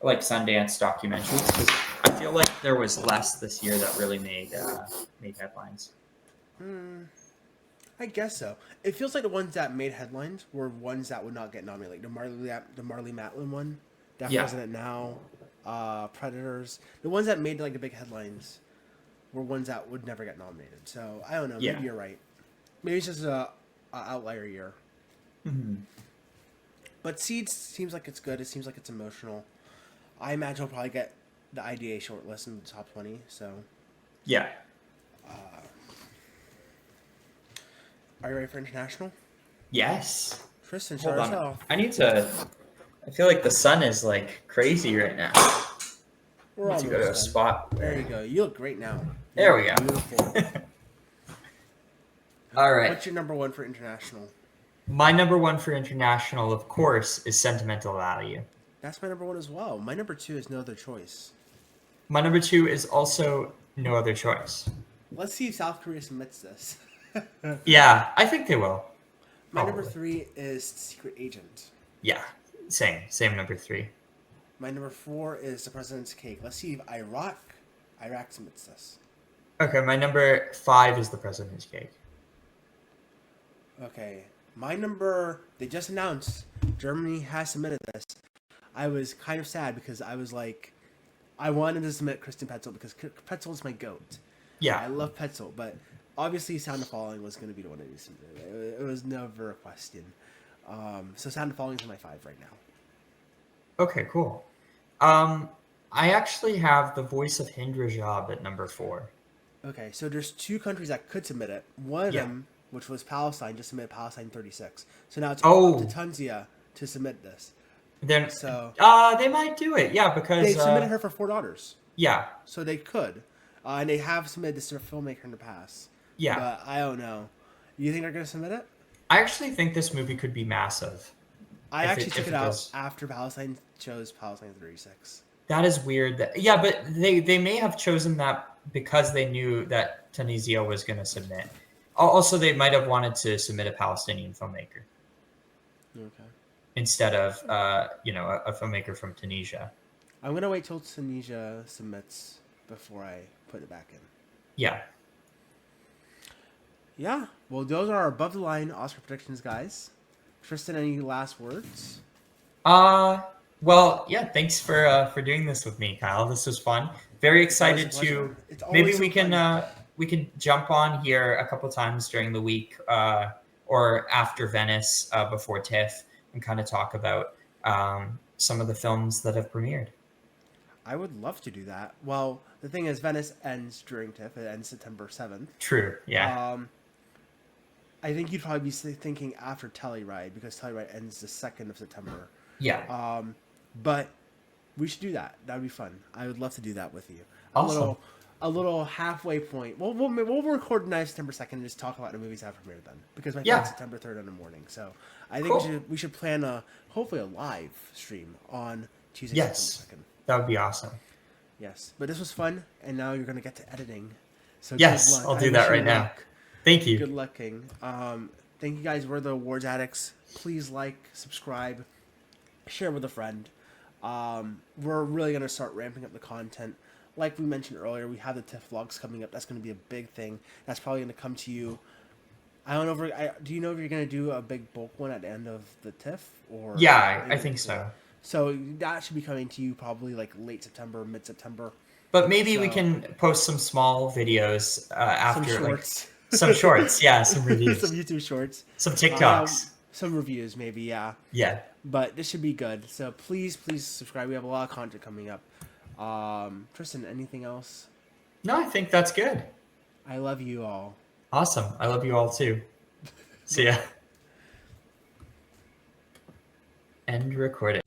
like Sundance documentaries? 'Cause I feel like there was less this year that really made headlines. I guess so. It feels like the ones that made headlines were ones that would not get nominated. Like the Marley Matlin one, Deaf President Now, Predators. The ones that made like the big headlines were ones that would never get nominated. So I don't know. Maybe you're right. Maybe it's just a outlier year. Mm-hmm. But Seeds seems like it's good. It seems like it's emotional. I imagine we'll probably get the IDA shortlist in the top 20. So yeah. Are you ready for international? Yes. Tristan, Hold start us on. off. I feel like the sun is like crazy right now. We're I need to go to a almost done. spot. There you go. You look great now. There we go. Beautiful. All right. What's your number one for international? My number one for international, of course, is Sentimental Value. That's my number one as well. My number two is No Other Choice. My number two is also No Other Choice. Let's see if South Korea submits this. Yeah, I think they will. My number three is Secret Agent. Yeah, same number three. My number four is The President's Cake. Let's see if Iraq submits this. Okay, my number five is The President's Cake. Okay, they just announced Germany has submitted this. I was kind of sad because I was like, I wanted to submit Kristen Petzel because Petzel is my goat. Yeah. I love Petzel, but obviously Sound of Falling was going to be the one that you submitted. It was never a question. So Sound of Falling is my 5 right now. Okay, cool. I actually have The Voice of Hindrajab at number 4. Okay, so there's 2 countries that could submit it. One of them, which was Palestine, just submitted Palestine 36. So now it's up to Tunisia to submit this. Then they might do it, yeah, because they submitted her for $4. Yeah. So they could, and they have submitted this to a filmmaker in the past. Yeah. But I don't know. You think they're gonna submit it? I actually think this movie could be massive. I actually took it out after Palestine chose Palestine 36. That is weird. Yeah, but they may have chosen that because they knew that Tunisia was going to submit. Also, they might have wanted to submit a Palestinian filmmaker Okay. instead of a filmmaker from Tunisia. I'm gonna wait till Tunisia submits before I put it back in. Yeah. Yeah. Well, those are our above the line Oscar predictions, guys. Tristan, any last words? Well, yeah. Thanks for doing this with me, Kyle. This was fun. Very It's always a excited to pleasure. It's maybe always so we can jump on here a couple times during the week or after Venice before TIFF and kind of talk about some of the films that have premiered. I would love to do that. Well, the thing is, Venice ends during TIFF. It ends September 7th. True. Yeah. I think you'd probably be thinking after Telluride because Telluride ends the 2nd of September. Yeah. But we should do that. That would be fun. I would love to do that with you. Awesome. A little halfway point. We'll record tonight September 2nd and just talk about the movies that premiered then because my flight's September 3rd in the morning. So I think Cool. we should plan hopefully a live stream on Tuesday, Yes. September 2nd. That would be awesome. Yes, but this was fun, and now you're gonna get to editing. So Yes, good luck. I'll I do wish that you right now. luck. Thank you. Good luck, King. Thank you guys. We're the Awards Addicts. Please like, subscribe, share with a friend. We're really gonna start ramping up the content. Like we mentioned earlier, we have the TIFF vlogs coming up. That's gonna be a big thing. That's probably gonna come to you. I don't know if do you know if you're gonna do a big bulk one at the end of the TIFF or Yeah, I think so. So that should be coming to you probably like late September, mid September. But maybe we can post some small videos after, some shorts. like some shorts. Yeah, some reviews, some YouTube shorts, some TikToks, some reviews, maybe. Yeah. Yeah. But this should be good. So please subscribe. We have a lot of content coming up. Tristan, anything else? No, I think that's good. I love you all. Awesome. I love you all too. See ya. End recording.